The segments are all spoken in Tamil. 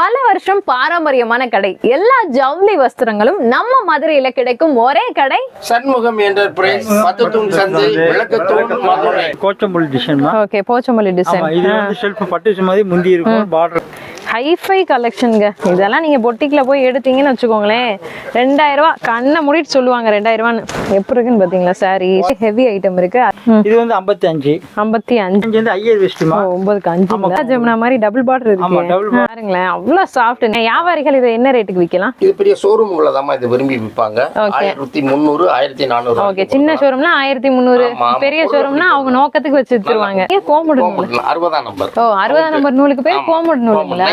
பல வருஷம் பாரம்பரியமான கடை. எல்லா ஜவுளி வஸ்திரங்களும் நம்ம மதுரையில கிடைக்கும் ஒரே கடை சண்முகம் என்டர்பிரைஸ், பத்துத்தூண் சந்தை, Vilakkuthoon, Madurai. Pochampalli design. Okay, Pochampalli design. இது வந்து செல்ஃப் பட்டு மாதிரி முந்தி இருக்கும். பார்டர் ஹைஃபை கலெக்ஷனுங்க. இதெல்லாம் நீங்க பொட்டிக்ல போய் எடுத்தீங்கன்னு வச்சுக்கோங்களேன், 2000 ரூபாய் கண்ணை மூடிட்டு சொல்லுவாங்க. 2000 ரூபான்னு எப்படி இருக்குன்னு பாத்தீங்களா? சாரி ஹெவி ஐட்டம் இருக்கு. இது வந்து 55 வந்து ஐயர் வெஸ்ட்மா 9க்கு 5 ஜெமினா மாதிரி டபுள் பார்டர் இருக்கு பாருங்களேன். அவ்வளவு சாஃப்ட். வியாபாரிகள் இதை என்ன ரேட்டுக்கு விக்கலாம்? இது பெரிய ஷோரூம்ல தான் இது விரும்பி விற்பாங்க. 1300 1400. ஓகே, சின்ன ஷோரூம்னா 1300, பெரிய ஷோரூம்னா அவங்க நோக்கத்துக்கு வச்சு வித்துருவாங்க. கோமுடு 60 நம்பர். ஓ, 60 நம்பர் நூலுக்கு பேர் கோமுடு நூலுங்களா?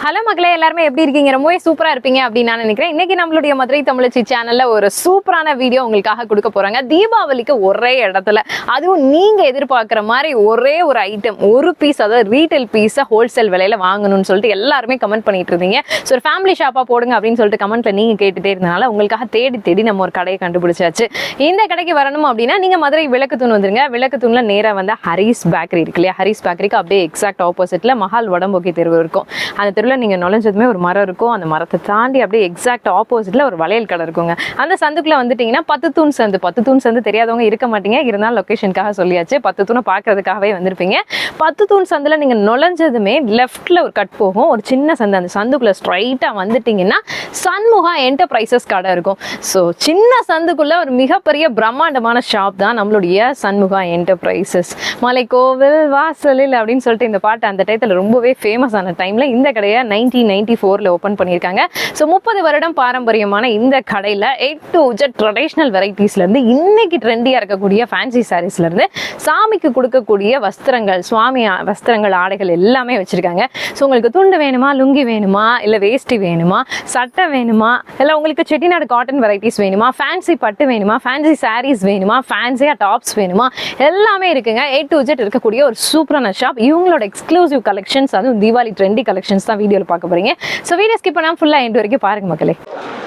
ஹலோ மக்களே, எல்லாருமே எப்படி இருக்கீங்க? ரொம்பவே சூப்பரா இருப்பீங்க அப்படின்னு நான் நினைக்கிறேன். இன்னைக்கு நம்மளுடைய மதுரை தமிழச்சி சேனல்ல ஒரு சூப்பரான வீடியோ உங்களுக்காக கொடுக்க போறாங்க. தீபாவளிக்கு ஒரே இடத்துல, அதுவும் நீங்க எதிர்பார்க்கிற மாதிரி ஒரே ஒரு ஐட்டம், ஒரு பீஸ், அதாவது ரீட்டைல் பீஸை ஹோல்சேல் விலையில வாங்கணும்னு சொல்லிட்டு எல்லாருமே கமெண்ட் பண்ணிட்டு இருந்தீங்க. ஸோ ஒரு ஃபேமிலி ஷாப்பா போடுங்க அப்படின்னு சொல்லிட்டு கமெண்ட்ல நீங்க கேட்டுட்டே இருந்தனால உங்களுக்காக தேடி நம்ம ஒரு கடையை கண்டுபிடிச்சாச்சு. இந்த கடைக்கு வரணும் அப்படின்னா நீங்க மதுரை விளக்குத்தூண் வந்துருங்க. விளக்குத்தூண்ல நேரா வந்து ஹரிஸ் பேக்கரி இருக்கு இல்லையா? ஹரிஸ் பேக்கரிக்கு அப்படியே எக்ஸாக்ட் ஆப்போசிட்ல மஹால் வடம்போக்கி தெருவு இருக்கும். அந்த தெருவில் நீங்க நுழைஞ்சதுமே ஒரு மரம் இருக்கும். அந்த மரத்தை தாண்டி அப்படியே எக்ஸாக்ட் ஆப்போசிட்ல ஒரு வளையல் கடை இருக்குங்க. அந்த சந்துக்குள்ள வந்துட்டீங்கன்னா 10 தூண் சந்து. 10 தூண் சந்து தெரியாதவங்க இருக்க மாட்டீங்க. இருந்தாலும் லொகேஷனுக்காக சொல்லியாச்சு. 10 தூணை பாக்குறதுக்காகவே வந்திருப்பீங்க. 10 தூண் சந்துல நீங்க நுழைஞ்சதுமே லெஃப்ட்ல ஒரு கட் போகும், ஒரு சின்ன சந்து. அந்த சந்துக்குள்ள ஸ்ட்ரைட்டா வந்துட்டீங்கன்னா சண்முகா என்டர்பிரைசஸ் கடை இருக்கும். ஸோ சின்ன சந்துக்குள்ள ஒரு மிகப்பெரிய பிரம்மாண்டமான ஷாப் தான் நம்மளுடைய சண்முகா என்டர்பிரைசஸ். மலைக்கோவில் வாசலில் அப்படின்னு சொல்லிட்டு இந்த பாட்டு அந்த டயத்துல ரொம்பவே ஃபேமஸ் ஆன டைம்ல இந்த கடையை 1994 ஓபன் பண்ணியிருக்காங்க. ஸோ 30 வருடம் பாரம்பரியமான இந்த கடையில் A to Z ட்ரெடிஷ்னல் வெரைட்டிஸ்ல இருந்து இன்னைக்கு ட்ரெண்டியா இருக்கக்கூடிய ஃபேன்சி சாரீஸ்ல இருந்து சாமிக்கு கொடுக்கக்கூடிய வஸ்திரங்கள், சுவாமி வஸ்திரங்கள், ஆடைகள் எல்லாமே வச்சிருக்காங்க. ஸோ உங்களுக்கு துண்டு வேணுமா, லுங்கி வேணுமா, இல்லை வேஷ்டி வேணுமா, சட்டை வேணுமா, இல்லை உங்களுக்கு செட்டிநாடு காட்டன் வெரைட்டிஸ் வேணுமா, ஃபேன்சி பட்டு வேணுமா, ஃபேன்சி சாரீஸ் வேணுமா, ஃபேன்சியா டாப்ஸ் வேணுமா, எல்லாமே இருக்குங்க. A to Z இருக்கக்கூடிய ஒரு சூப்பரான ஷாப். இவங்களோட எக்ஸ்க்ளூசிவ் கலெக்ஷன்ஸ், அதுவும் தீபாவளி ட்ரெண்டி கலெக்ஷன்ஸ் தான் வீடியோல பார்க்க போறீங்க. சோ வீடியோ ஸ்கிப் பண்ணாம ஃபுல்லா எண்ட் வரைக்கும் பாருங்க மக்களே.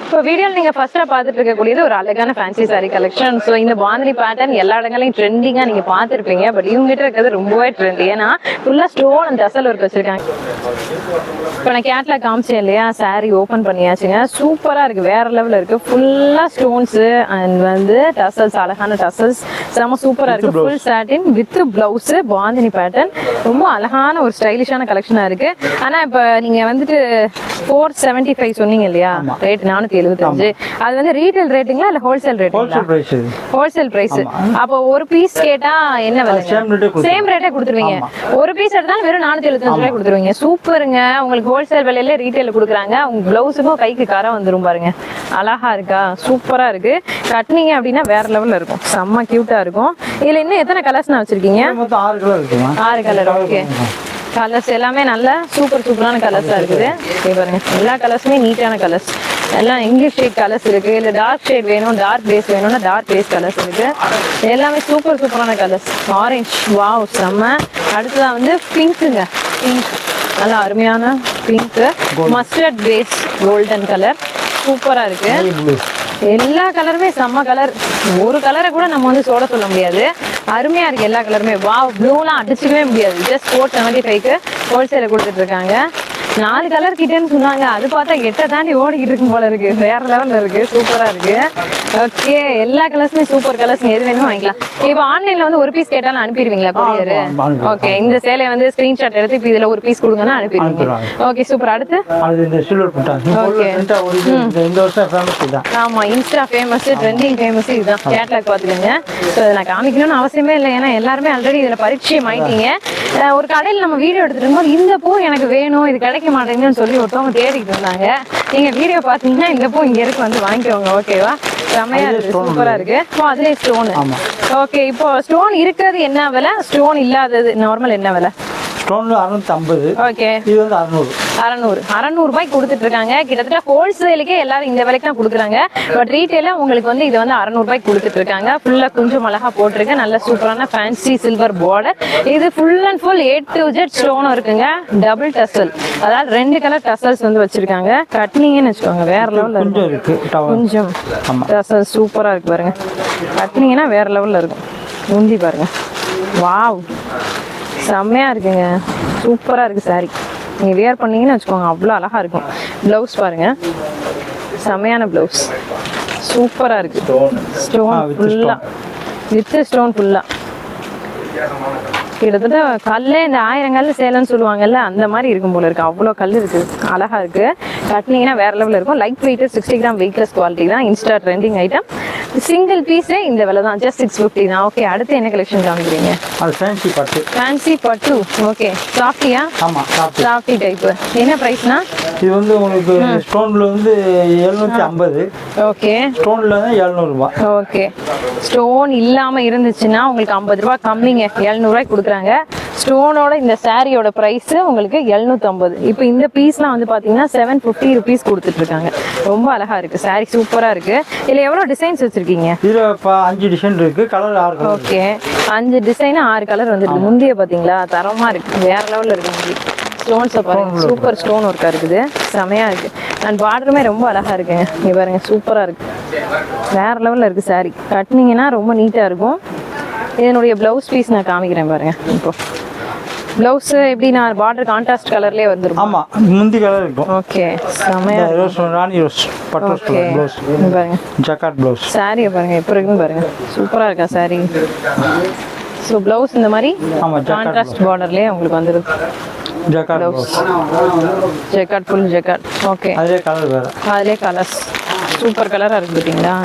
இப்போ வீடியோல நீங்க ஃபர்ஸ்டா பார்த்துட்டு இருக்கக்கூடியது ஒரு அழகான ஃபேன்சி சாரி கலெக்ஷன். ஸோ இந்த பாந்தினி பேட்டர்ன் எல்லா இடங்களையும் ட்ரெண்டிங்கா நீங்க பார்த்துருப்பீங்க. பட் இவங்க கிட்ட இருக்கிறது ரொம்பவே ட்ரெண்ட். ஏன்னா ஃபுல்லா ஸ்டோன் அண்ட் டசல் ஒர்க் வச்சிருக்காங்க. இப்போ நான் கேட்ல காமிச்சேன் இல்லையா, சாரி ஓபன் பண்ணியாச்சுங்க. சூப்பரா இருக்கு, வேற லெவல்ல இருக்கு. ஃபுல்லா ஸ்டோன்ஸ் அண்ட் வந்து டசல்ஸ், அழகான டசல்ஸ், செம சூப்பரா இருக்கு. Full satin with blouse, bandhani pattern, ரொம்ப அழகான ஒரு ஸ்டைலிஷான கலெக்ஷனா இருக்கு. ஆனா இப்ப நீங்க வந்துட்டு 475 சொன்னீங்க இல்லையா, ரேட் 475. அது வந்து ரீட்டைல் ரேட்டுங்களா இல்ல ஹோல்சேல் ரேட்டுங்களா? Wholesale price. அப்போ ஒரு பீஸ் கேட்டா என்ன விலை? சேம் ரேட்டே கொடுத்துருவீங்க. ஒரு பீஸ் எடுத்தாலும் வெறும் 475 ரூபாய் கொடுத்துருவீங்க. சூப்பருங்க. உங்களுக்கு ஹோல்சேல் விலையில ரீட்டைல கொடுக்குறாங்க. உங்க பிளவுஸுக்கும் கைக்கு கரம் வந்துரும் பாருங்க. அழகா இருக்கா, சூப்பரா இருக்கு. கட்டினீங்க அப்படின்னா வேற லெவல்ல இருக்கும், செம்ம கியூட்டா இருக்கும். இதுல இன்னும் எத்தனை கலர்ஸ் நான் வச்சிருக்கீங்க? 6 கலர். ஓகே, கலர்ஸ் எல்லாமே நல்ல சூப்பரான கலர்ஸா இருக்குது. பாருங்க, எல்லா கலர்ஸுமே நீட்டான கலர்ஸ். எல்லாம் இங்கிலீஷ் ஷேட் கலர்ஸ் இருக்கு. இல்ல டார்க் ஷேட் வேணும், டார்க் பேஸ் வேணும்னா டார்க் பேஸ் கலர்ஸ் இருக்கு. எல்லாமே சூப்பரான கலர்ஸ். ஆரஞ்சு, வாவ் செம்ம. அடுத்ததான் வந்து பிங்க்குங்க. பிங்க் நல்லா அருமையான pink. Mustard base golden colour, சூப்பரா இருக்கு. எல்லா கலருமே செம்ம கலர். ஒரு கலரை கூட நம்ம வந்து சோட சொல்ல முடியாது. அருமையா இருக்கு எல்லா கலருமே. வாவ், ப்ளூலாம் அடிச்சுக்கவே முடியாது. ஜஸ்ட் 475க்கு ஹோல்சேல கொடுத்துட்டு இருக்காங்க. 4 கலர் கிட்டேன்னு சொன்னாங்க. அது பார்த்தா 8 தாண்டி ஓடிக்கிட்டு இருக்கும் போல இருக்கு. வேற லெவல்ல இருக்கு, சூப்பரா இருக்கு. ஓகே, எல்லா கலர்ஸுமே சூப்பர் கலர்ஸ். எது வேணுமோ வாங்கிக்கலாம். இப்போ ஆன்லைன்ல வந்து ஒரு பீஸ் கேட்டாலும் அனுப்பிடுவீங்களா கொரியர்? ஓகே, இந்த சேலையை வந்து ஸ்கிரீன்ஷாட் எடுத்து இப்போ இதுல ஒரு பீஸ் கொடுங்கன்னா அனுப்பிடுவீங்க. Okay, super. அடுத்து ஆமா, இன்ஸ்டா ஃபேமஸ், ட்ரெண்டிங் ஃபேமஸ் இதுதான். கேட்லாக் பாத்துக்கோங்க. ஸோ இதை நான் காமிக்கணும்னு அவசியமே இல்லை, ஏன்னா எல்லாருமே ஆல்ரெடி இதுல பரிச்சயம் ஆயிட்டீங்க. ஒரு கடையில் நம்ம வீடியோ எடுத்துட்டு இருக்கும்போது இந்த பூ எனக்கு வேணும், இது கிடைக்க மாட்டேங்குதுன்னு சொல்லி ஒருத்தவங்க தேடிட்டு இருந்தாங்க. நீங்க வீடியோ பாத்தீங்கன்னா இந்த பூ இங்க இருக்கு, வந்து வாங்கிக்கோங்க. ஓகேவா? செமையா இருக்கு, சூப்பரா இருக்கு. அதுல ஸ்டோன். ஓகே, இப்போ ஸ்டோன் இருக்கிறது என்ன விலை, ஸ்டோன் இல்லாதது நார்மல் என்ன விலை? ஸ்டோன் 650. ஓகே, இது வந்து 600 ரூபாய்க்கு கொடுத்துட்டு இருக்காங்க. கிட்டத்தட்ட ஹோல்சேலுக்கே எல்லாரும் இந்த விலைக்கு தான் கொடுக்குறாங்க. பட் ரீட்டைல உங்களுக்கு வந்து இது வந்து 600 ரூபாய்க்கு கொடுத்துட்டு இருக்காங்க. ஃபுல்லா கொஞ்சம் அழகா போட்டிருக்கு. நல்ல சூப்பரான ஃபேன்சி சில்வர் பார்டர். இது full and full A to Z ஸ்டோனும் இருக்குங்க. டபுள் டசல், அதாவது 2 கலர் டசல்ஸ் வந்து வச்சிருக்காங்க. கட்டினீங்கன்னு வச்சுக்கோங்க வேற லெவல்ல இருக்கு. கொஞ்சம் டசல் சூப்பரா இருக்கு பாருங்க. கட்டினீங்கன்னா வேற லெவல்ல இருக்கும். முந்தி பாருங்க, வாவ் செம்மையா இருக்குங்க, சூப்பரா இருக்கு சாரி. நீங்கள் வியர் பண்ணீங்கன்னு வச்சுக்கோங்க அவ்வளோ அழகாக இருக்கும். ப்ளவுஸ் பாருங்கள், செமையான ப்ளவுஸ், சூப்பராக இருக்குது. ஸ்டோன் ஃபுல்லாக வித் ஸ்டோன் ஃபுல்லாக கிட்டத்தட்ட கல்லே இந்த 1000 கல் சேலம்னு சொல்லுவாங்கல்ல அந்த மாதிரி இருக்கும் போல இருக்கு. அவ்வளோ கல் இருக்கு, அழகா இருக்கு. கட்டினீங்கன்னா வேற லெவலில் இருக்கும். Light weight, 60 gram weightless quality தான். Insta trending item. சிங்கிள் பீஸே இந்த விலை தான், ஜஸ்ட் 650 தான். ஓகே, அடுத்து என்ன கலெக்ஷன் காமிக்கிறீங்க? அது ஃபேன்சி பட்டு. ஃபேன்சி பட்டு. ஓகே, சாஃப்டியா? ஆமா, சாஃப்டி டைப். என்ன பிரைஸ்னா? இது வந்து உங்களுக்கு ஸ்டோன்ல வந்து 750. ஓகே, ஸ்டோன்ல வந்து 700 ரூபாய். ஓகே, ஸ்டோன் இல்லாம இருந்துச்சுன்னா உங்களுக்கு 50 ரூபாய் கம்மிங்க, 700 ரூபாய் கொடுக்குறாங்க. ஸ்டோனோட இந்த சாரியோட பிரைஸ் உங்களுக்கு 750. இப்போ இந்த பீஸ்லாம் வந்து பாத்தீங்கன்னா 750 ருபீஸ் கொடுத்துட்டு இருக்காங்க. ரொம்ப அழகா இருக்கு சாரி, சூப்பரா இருக்கு. இதுல எவ்வளவு டிசைன்ஸ் வச்சிருக்கீங்க? இதுல 5 டிசைன் இருக்கு, colour 6 colour. Okay, 5 design 6 colour வந்துருக்கு. முந்திய பாத்தீங்களா, தரமா இருக்கு, வேற லெவல்ல இருக்கு. முந்தி ஸ்டோன்ஸை பாருங்க, சூப்பர் ஸ்டோன் ஒர்க்கா இருக்குது, செமையா இருக்கு. அண்ட் பார்டருமே ரொம்ப அழகா இருக்குங்க. இங்க பாருங்க, சூப்பரா இருக்கு, வேற லெவல்ல இருக்கு சாரி. கட்டினீங்கன்னா ரொம்ப நீட்டா இருக்கும். இதனுடைய பிளவுஸ் பீஸ் நான் காமிக்கிறேன் பாருங்க. இப்போ பிளவுஸ் எப்படி, நான் பார்டர் கான்ட்ராஸ்ட் கலர்லயே வந்துரும். ஆமா, முந்தி கலர் இருக்கும். ஓகே, செமையா ரோஸ், ராணி ரோஸ் பட்டு ப்ளவுஸ். பாருங்க ஜக்கார்ட் ப்ளவுஸ். சாரியை பாருங்க எப்படி இருக்குன்னு பாருங்க, சூப்பரா இருக்கா சாரி. ஸோ பிளவுஸ் இந்த மாதிரி கான்ட்ராஸ்ட் பார்டர்லயே உங்களுக்கு வந்துருது. Jacquard blouse, jacquard, full jacquard. Okay, அதே கலர் வேற, அதுலேயே கலர்ஸ் சூப்பர் கலராக இருக்குது பார்த்தீங்களா.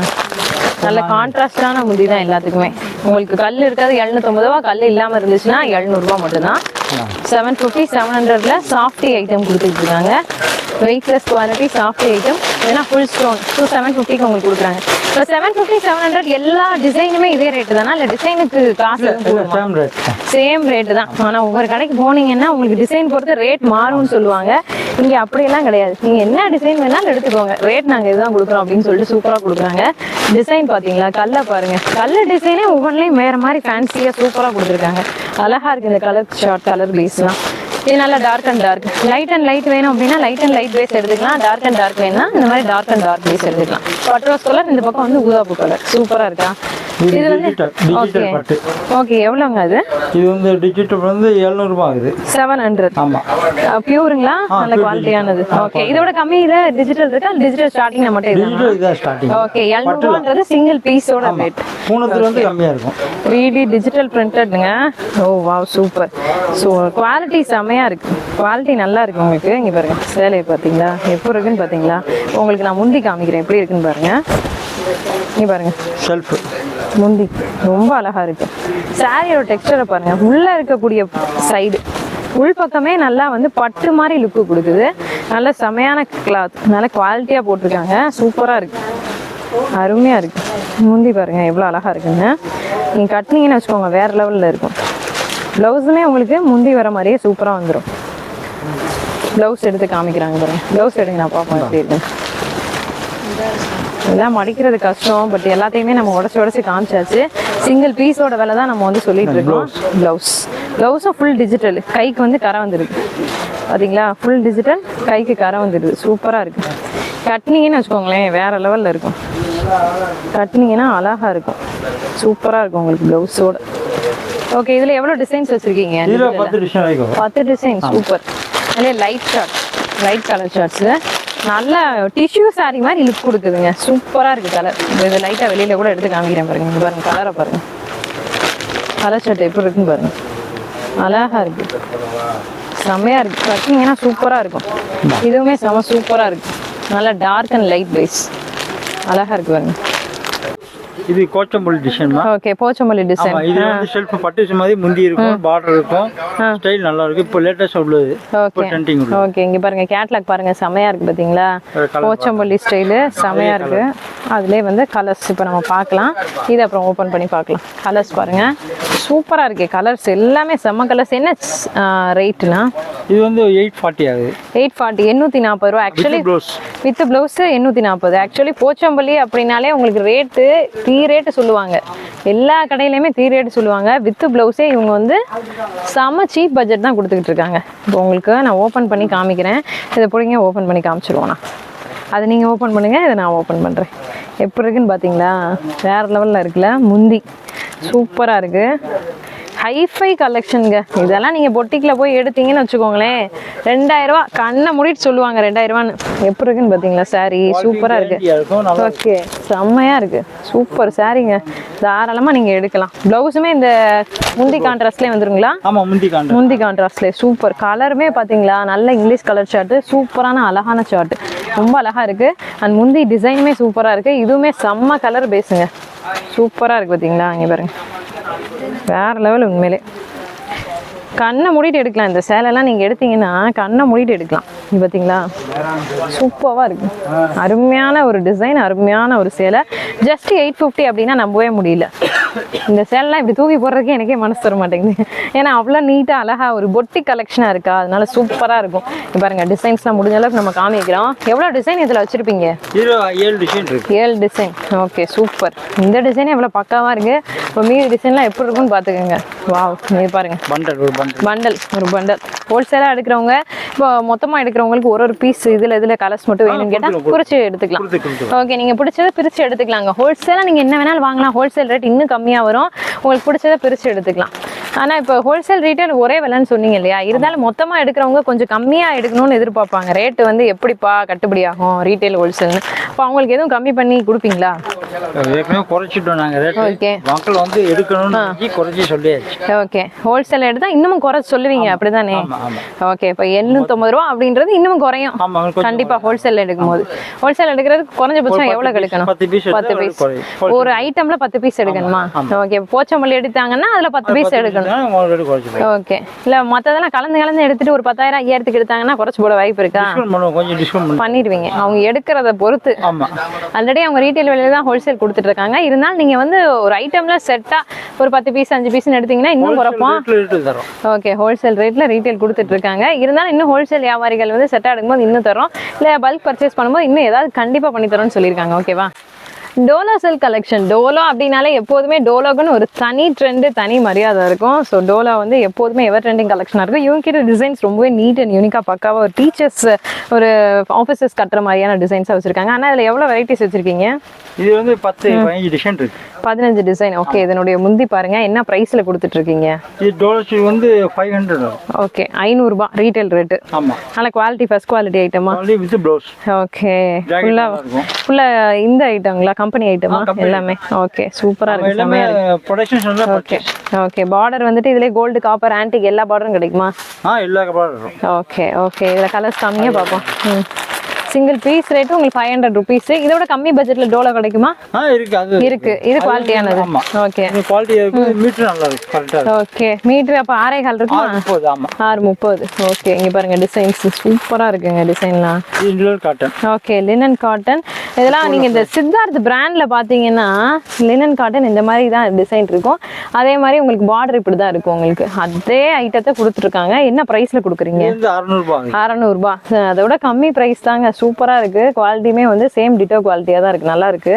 நல்ல கான்ட்ராஸ்டான முந்தி தான் எல்லாத்துக்குமே. உங்களுக்கு கல் இருக்காது 750 ரூபா, கல் இல்லாமல் இருந்துச்சுன்னா 700 ரூபா மட்டும்தான். 750, 700ல சாஃப்டி ஐட்டம் கொடுத்துட்டு இருக்காங்க. வெயிட்லெஸ் குவாலிட்டி சாஃப்டி ஐட்டம், ஏன்னா ஃபுல் ஸ்டோன். 250க்கு உங்களுக்கு கொடுக்குறாங்க. இப்போ 750, 700 எல்லா டிசைனுமே இதே ரேட்டு தானா, இல்லை டிசைனுக்கு காசு சேம் ரேட்டு தான்? ஆனால் ஒவ்வொரு கடைக்கு போனீங்கன்னா உங்களுக்கு டிசைன் பொறுத்து ரேட் மாறும்னு சொல்லுவாங்க. இங்கே அப்படியெல்லாம் கிடையாது. நீங்கள் என்ன டிசைன் வேணாலும் எடுத்துக்கோங்க, ரேட் நாங்கள் இதுதான் கொடுக்குறோம் அப்படின்னு சொல்லிட்டு சூப்பராக கொடுக்குறாங்க. டிசைன் பார்த்தீங்களா, கல்லை பாருங்க, கல் டிசைனே ஒவ்வொன்றிலையும் வேற மாதிரி ஃபேன்சியாக சூப்பராக கொடுத்துருக்காங்க. அழகா இருக்கு இந்த கலர் ஷார்ட், கலர் பீஸ்லாம். இது நல்லா dark and dark, light and light வேணும் அப்படின்னா லைட் அண்ட் லைட் பேஸ் எடுத்துக்கலாம். டார்க் அண்ட் டார்க் வேணும்னா இந்த மாதிரி டார்க் அண்ட் டார்க் பேஸ் எடுத்துக்கலாம். பட்ரோஸ் கலர், இந்த பக்கம் வந்து ஊதாப்பு கலர், சூப்பரா இருக்கா. இது வந்து ஓகே ஓகே, எவ்வளோங்க அது? இது வந்து டிஜிட்டல் வந்து 700 ரூபாய் ஆகுது. 700. ஆமா, பியூருங்களா, நல்ல குவாலிட்டியானது. ஓகே, இதோட கம்மியில டிஜிட்டல் இருக்கா? டிஜிட்டல் ஸ்டார்டிங் மட்டும் டிஜிட்டல் இதான் ஸ்டார்டிங். ஓகே, 700 ரூபான்றது சிங்கிள் பீஸோட ரேட். பூனத்துல வந்து கம்மியா இருக்கும். 3D டிஜிட்டல் பிரிண்டட்ங்க. Oh wow, super. So quality செமையா இருக்கு, குவாலிட்டி நல்லா இருக்கு உங்களுக்கு. இங்க பாருங்க சேலையை பார்த்தீங்களா எப்படி இருக்குன்னு பார்த்தீங்களா. உங்களுக்கு நான் முந்தி காமிக்கிறேன் எப்படி இருக்குன்னு பாருங்க. இங்க பாருங்க, செல்ஃப் முந்தி ரொம்ப அழகா இருக்கு. சாரியோட டெக்ஸ்டரை பாருங்க, உள்ள இருக்கக்கூடிய சைடு உள் பக்கமே நல்லா வந்து பட்டு மாதிரி லுக்கு கொடுக்குது. நல்ல செமையான கிளாத், நல்ல குவாலிட்டியா போட்டிருக்காங்க, சூப்பரா இருக்கு, அருமையா இருக்கு. முந்தி பாருங்க எவ்வளோ அழகா இருக்குங்க. நீங்க கட்டினீங்கன்னு வச்சுக்கோங்க வேற லெவல்ல இருக்கும். பிளவுஸுமே உங்களுக்கு முந்தி வர மாதிரியே சூப்பரா வந்துடும். பிளவுஸ் எடுத்து காமிக்கிறாங்க பாருங்க. பிளவுஸ் எடுங்க, நான் பார்ப்போம் எப்படி இருக்கு. எல்லாம் மடிக்கிறது கஷ்டம், பட் எல்லாத்தையுமே நம்ம உடச்சி காமிச்சாச்சு. சிங்கிள் பீஸோட விலை தான் நம்ம வந்து சொல்லிட்டு இருக்கோம். பிளவுஸும் ஃபுல் டிஜிட்டல், கைக்கு வந்து கரை வந்துருக்கு பார்த்தீங்களா. ஃபுல் டிஜிட்டல், கைக்கு கரை வந்துடுது, சூப்பராக இருக்கு. கட்டினீங்கன்னு வச்சுக்கோங்களேன் வேற லெவலில் இருக்கும். கட்டினீங்கன்னா அழகா இருக்கும், சூப்பராக இருக்கும் உங்களுக்கு பிளவுஸோட. ஓகே, இதில் எவ்வளோ டிசைன்ஸ் வச்சுருக்கீங்க? 10 டிசைன், சூப்பர். அதிலே light shade, light colour shades, நல்ல டிஷ்யூ சாரி மாதிரி லுக் கொடுக்குதுங்க, சூப்பராக இருக்குது கலர். இது லைட்டாக வெளியில் கூட எடுத்து காமிக்கிறேன் பாருங்க. இங்கே பாருங்க கலரை பாருங்க, கலர் ஷர்ட் எப்படி இருக்குன்னு பாருங்க, அழகாக இருக்குது, செம்மையாக இருக்குது. கட்டிங்கன்னா சூப்பராக இருக்கும். இதுவுமே செம்ம சூப்பராக இருக்குது, நல்லா டார்க் அண்ட் லைட் பேஸ், அழகாக இருக்குது பாருங்க. இது Kochampalli design. Okay, Pochampalli design. இது வந்து செல்ஃப் பட்டு மாதிரி முந்தி இருக்கும், பார்டர் இருக்கும், ஸ்டைல் நல்லா இருக்கு. இப்போ லேட்டஸ்ட் உள்ளது. ஓகே ஓகே, இங்க பாருங்க கேட்லாக் பாருங்க, செமையா இருக்கு பாத்தீங்களா. போச்சம்பள்ளி ஸ்டைலு செமையா இருக்கு. அதுலேயே வந்து கலர்ஸ் இப்போ நம்ம பார்க்கலாம். இது அப்புறம் ஓப்பன் பண்ணி பார்க்கலாம். கலர்ஸ் பாருங்க, சூப்பரா இருக்கு. கலர்ஸ் எல்லாமே செம்ம கலர்ஸ். என்ன ரேட்னா? இது வந்து 840 ஆகுது. 840, 840 ரூபா. Actually with blouse 840. Actually Pochampalli அப்படின்னாலே உங்களுக்கு ரேட்டு ரேட்டு சொல்லுவாங்க, எல்லா கடையிலையுமே ரேட்டு சொல்லுவாங்க. வித் பிளவுஸே இவங்க வந்து செம்ம சீப் பட்ஜெட் தான் கொடுத்துக்கிட்டு இருக்காங்க. இப்போ உங்களுக்கு நான் ஓப்பன் பண்ணி காமிக்கிறேன். இதை பிடிங்க, ஓப்பன் பண்ணி காமிச்சிருவோம். நான் அதை நீங்கள் ஓப்பன் பண்ணுங்கள், இதை நான் ஓப்பன் பண்ணுறேன். எப்படி இருக்குன்னு பார்த்தீங்களா, வேறு லெவலில் இருக்குல்ல. முந்தி சூப்பராக இருக்குது. ஹைஃபை கலெக்ஷனுங்க. இதெல்லாம் நீங்க பொட்டிக்ல போய் எடுத்தீங்கன்னு வச்சுக்கோங்களேன், 2000 ரூபா கண்ணை மூடிட்டு சொல்லுவாங்க. 2000 ரூபான்னு. எப்படி இருக்குன்னு பாத்தீங்களா சாரி? சூப்பரா இருக்கு. ஓகே, செம்மையா இருக்கு. சூப்பர் சாரிங்க, தாராளமா நீங்க எடுக்கலாம். பிளவுஸுமே இந்த முந்தி கான்ட்ராஸ்ட்லயே வந்துருங்களா? ஆமா, முந்தி கான்ட்ராஸ்ட்லயே சூப்பர். கலருமே பாத்தீங்களா, நல்ல இங்கிலீஷ் கலர் ஷார்ட், சூப்பரான அழகான ஷார்ட், ரொம்ப அழகா இருக்கு. அண்ட் முந்தி டிசைனுமே சூப்பரா இருக்கு. இதுவுமே செம்ம கலர் பேசுங்க, சூப்பரா இருக்கு. பாத்தீங்களா, இங்க பாருங்க, வேற லெவல். உண்மையிலே கண்ணை மூடிட்டு எடுக்கலாம். இந்த சேலைலாம் நீங்க எடுத்தீங்கன்னா கண்ணை மூடிட்டு எடுக்கலாம். இது பார்த்தீங்களா, சூப்பராக இருக்கு. அருமையான ஒரு டிசைன், அருமையான ஒரு சேலை. ஜஸ்ட் 850 அப்படின்னா நம்பவே முடியல. இந்த சேலைலாம் இப்படி தூக்கி போடுறதுக்கு எனக்கே மனசு தர மாட்டேங்குது. ஏன்னா அவ்வளோ நீட்டாக அழகாக ஒரு பொட்டி கலெக்ஷனாக இருக்கா, அதனால சூப்பராக இருக்கும். பாருங்க, டிசைன்ஸ்லாம் முடிஞ்ச அளவுக்கு நம்ம காமிக்கிறோம். எவ்வளோ டிசைன் இதில் வச்சிருப்பீங்க? 7 டிசைன். Okay, super. இந்த டிசைனே எவ்வளோ பக்காவாக இருக்கு. இப்போ மீதி டிசைன்லாம் எப்படி இருக்குன்னு பார்த்துக்கோங்க. வாவ், இது பாருங்க, பண்டல் ஒரு பண்டல். ஹோல்சேலாக எடுக்கிறவங்க, இப்போ மொத்தமாக எடுக்கிறவங்களுக்கு ஒரு பீஸ் இதில் கலர்ஸ் மட்டும் வேணும்னு கேட்டால் பிரிச்சு எடுத்துக்கலாம். ஓகே, நீங்கள் பிடிச்சதை பிரித்து எடுத்துக்கலாங்க. ஹோல்சேலாக நீங்கள் என்ன வேணாலும் வாங்கலாம். ஹோல்சேல் ரேட் இன்னும் கம்மியாக வரும். உங்களுக்கு பிடிச்சதை பிரித்து எடுத்துக்கலாம். ஆனால் இப்போ ஹோல்சேல் ரேட்டு ஒரே விலைன்னு சொன்னீங்க இல்லையா? இருந்தாலும் மொத்தமாக எடுக்கிறவங்க கொஞ்சம் கம்மியாக எடுக்கணும்னு எதிர்பார்ப்பாங்க. ரேட்டு வந்து எப்படிப்பா கட்டுப்படி ஆகும் ரீட்டைல் ஹோல்சேல்னு? அப்போ அவங்களுக்கு எதுவும் கம்மி பண்ணி கொடுப்பீங்களா? குறைச்சிட்டோம் நாங்கள் ரேட். ஓகே, மக்கள் வந்து எடுக்கணும்னு குறைச்சி சொல்லியாச்சு. ஓகே, ஹோல்சேல் எடுத்தால் இன்னமும் குறைச்சி சொல்லுவீங்க, அப்படிதானே? ஓகே, இப்போ 750 ரூபா அப்படின்றது இன்னமும் குறையும் கண்டிப்பா. ஹோல்சேல் எடுக்கும்போது, ஹோல்சேல் எடுக்கிறதுக்கு குறைஞ்சபட்சம் எவ்வளவு எடுக்கணும்? 10 பீஸ். ஒரு ஐட்டம்ல 10 பீஸ் எடுக்கணுமா? ஓகே, போச்சமல்லி எடுத்தாங்கன்னா அதுல 10 பீஸ் எடுக்கணும். ஓகே, இல்ல மத்ததெல்லாம் கலந்து எடுத்துட்டு ஒரு 10,000 5000க்கு எடுத்தாங்கன்னா குறைச்சு போட வாய்ப்பு இருக்கா? பண்ணிடுவீங்க அவங்க எடுக்கிறத பொறுத்து. ஆல்ரெடி அவங்க ரீட்டைல் விலையில தான் ஹோல்சேல் கொடுத்துட்டு இருக்காங்க. இருந்தாலும் நீங்க வந்து ஒரு ஐட்டம்ல செட்டா ஒரு 10 பீஸ் 5 பீஸ் எடுத்தீங்கன்னா இன்னும் குறைப்போம். ஓகே, ஹோல்சேல் ரேட்ல ரீட்டைல் கொடுத்துட்டு இருக்காங்க. இருந்தாலும் இன்னும் ஹோல்சேல் வியாபாரிகள் வந்து செட்டா எடுக்கும்போது இன்னும் தரோம், இல்ல பல்க் பர்ச்சேஸ் பண்ணும்போது இன்னும் ஏதாவது கண்டிப்பா பண்ணி தரோம்னு சொல்லியிருக்காங்க. ஓகேவா? Dolo silk collection. டோலோ அப்படின்னாலே எப்போதுமே டோலோக்குன்னு ஒரு தனி ட்ரெண்டு, தனி மரியாதை இருக்கும். ஸோ டோலோ வந்து எப்போதுமே எவர் ட்ரெண்டிங் கலெக்ஷனாக இருக்கும். இவங்க கிட்ட டிசைன்ஸ் ரொம்பவே நீட் அண்ட் யூனிக்காக பக்காவாக ஒரு டீச்சர்ஸ், ஒரு ஆஃபீஸர்ஸ் கட்டுற மாதிரியான டிசைன்ஸாக வச்சிருக்காங்க. ஆனால் இதில் எவ்வளோ வெரைட்டிஸ் வச்சிருக்கீங்க? இது வந்து 10-15 டிசைன் இருக்கு. 15 டிசைன். ஓகே, இதனுடைய முந்தி பாருங்க, என்ன பிரைஸ்ல கொடுத்துட்டு இருக்கீங்க? இது டோலோ சில்க் வந்து 500. ஓகே, 500 ரூபாய் ரீட்டைல் ரேட். ஆமா, நல்ல குவாலிட்டி, ஃபர்ஸ்ட் குவாலிட்டி ஐட்டமா? With blouse. ஓகே, ஃபுல்லா இந்த ஐட்டங்களா, கம்பெனி ஐட்டமா எல்லாமே? ஓகே, சூப்பரா இருக்கு, செமையா இருக்கு. ப்ரொடக்ஷன். ஓகே ஓகே, பார்டர் வந்துட்டு இதுல கோல்டு, காப்பர், ஆன்டிக் எல்லா பார்டரும் கிடைக்குமா? எல்லா பார்டரும். ஓகே ஓகே, இதுல கலர்ஸ் காமிங்க பாப்போம். சிங்கிள் பீஸ் ரேட் உங்களுக்கு 500 rupees. இதோட கம்மி பட்ஜெட்ல டோலோ கிடைக்குமா? இருக்கு. இது குவாலிட்டியானது. ஓகே, குவாலிட்டி இருக்கு. மீட்டர் நல்லா இருக்கு, கரெக்ட்டா. ஓகே, மீட்டர் அப்ப 6.5 இருக்குமா? 30. ஆமா, 630. ஓகே, இங்க பாருங்க டிசைன்ஸ் சூப்பரா இருக்குங்க. டிசைன்லாம் linen cotton. Okay, linen cotton. இதெல்லாம் நீங்க இந்த சித்தார்த் பிராண்ட்ல பாத்தீங்கன்னா லினன் காட்டன் இந்த மாதிரி தான் டிசைன் இருக்கும். அதே மாதிரி உங்களுக்கு பார்டர் இப்படி தான் இருக்கும். உங்களுக்கு அதே ஐட்டத்தை கொடுத்துருக்காங்க. என்ன பிரைஸ்ல கொடுக்குறீங்க? 600 ரூபாய். அதோட கம்மி பிரைஸ் தாங்க. சூப்பரா இருக்கு. குவாலிட்டியுமே வந்து சேம் டிட்டோ குவாலிட்டியா தான் இருக்கு. நல்லா இருக்கு,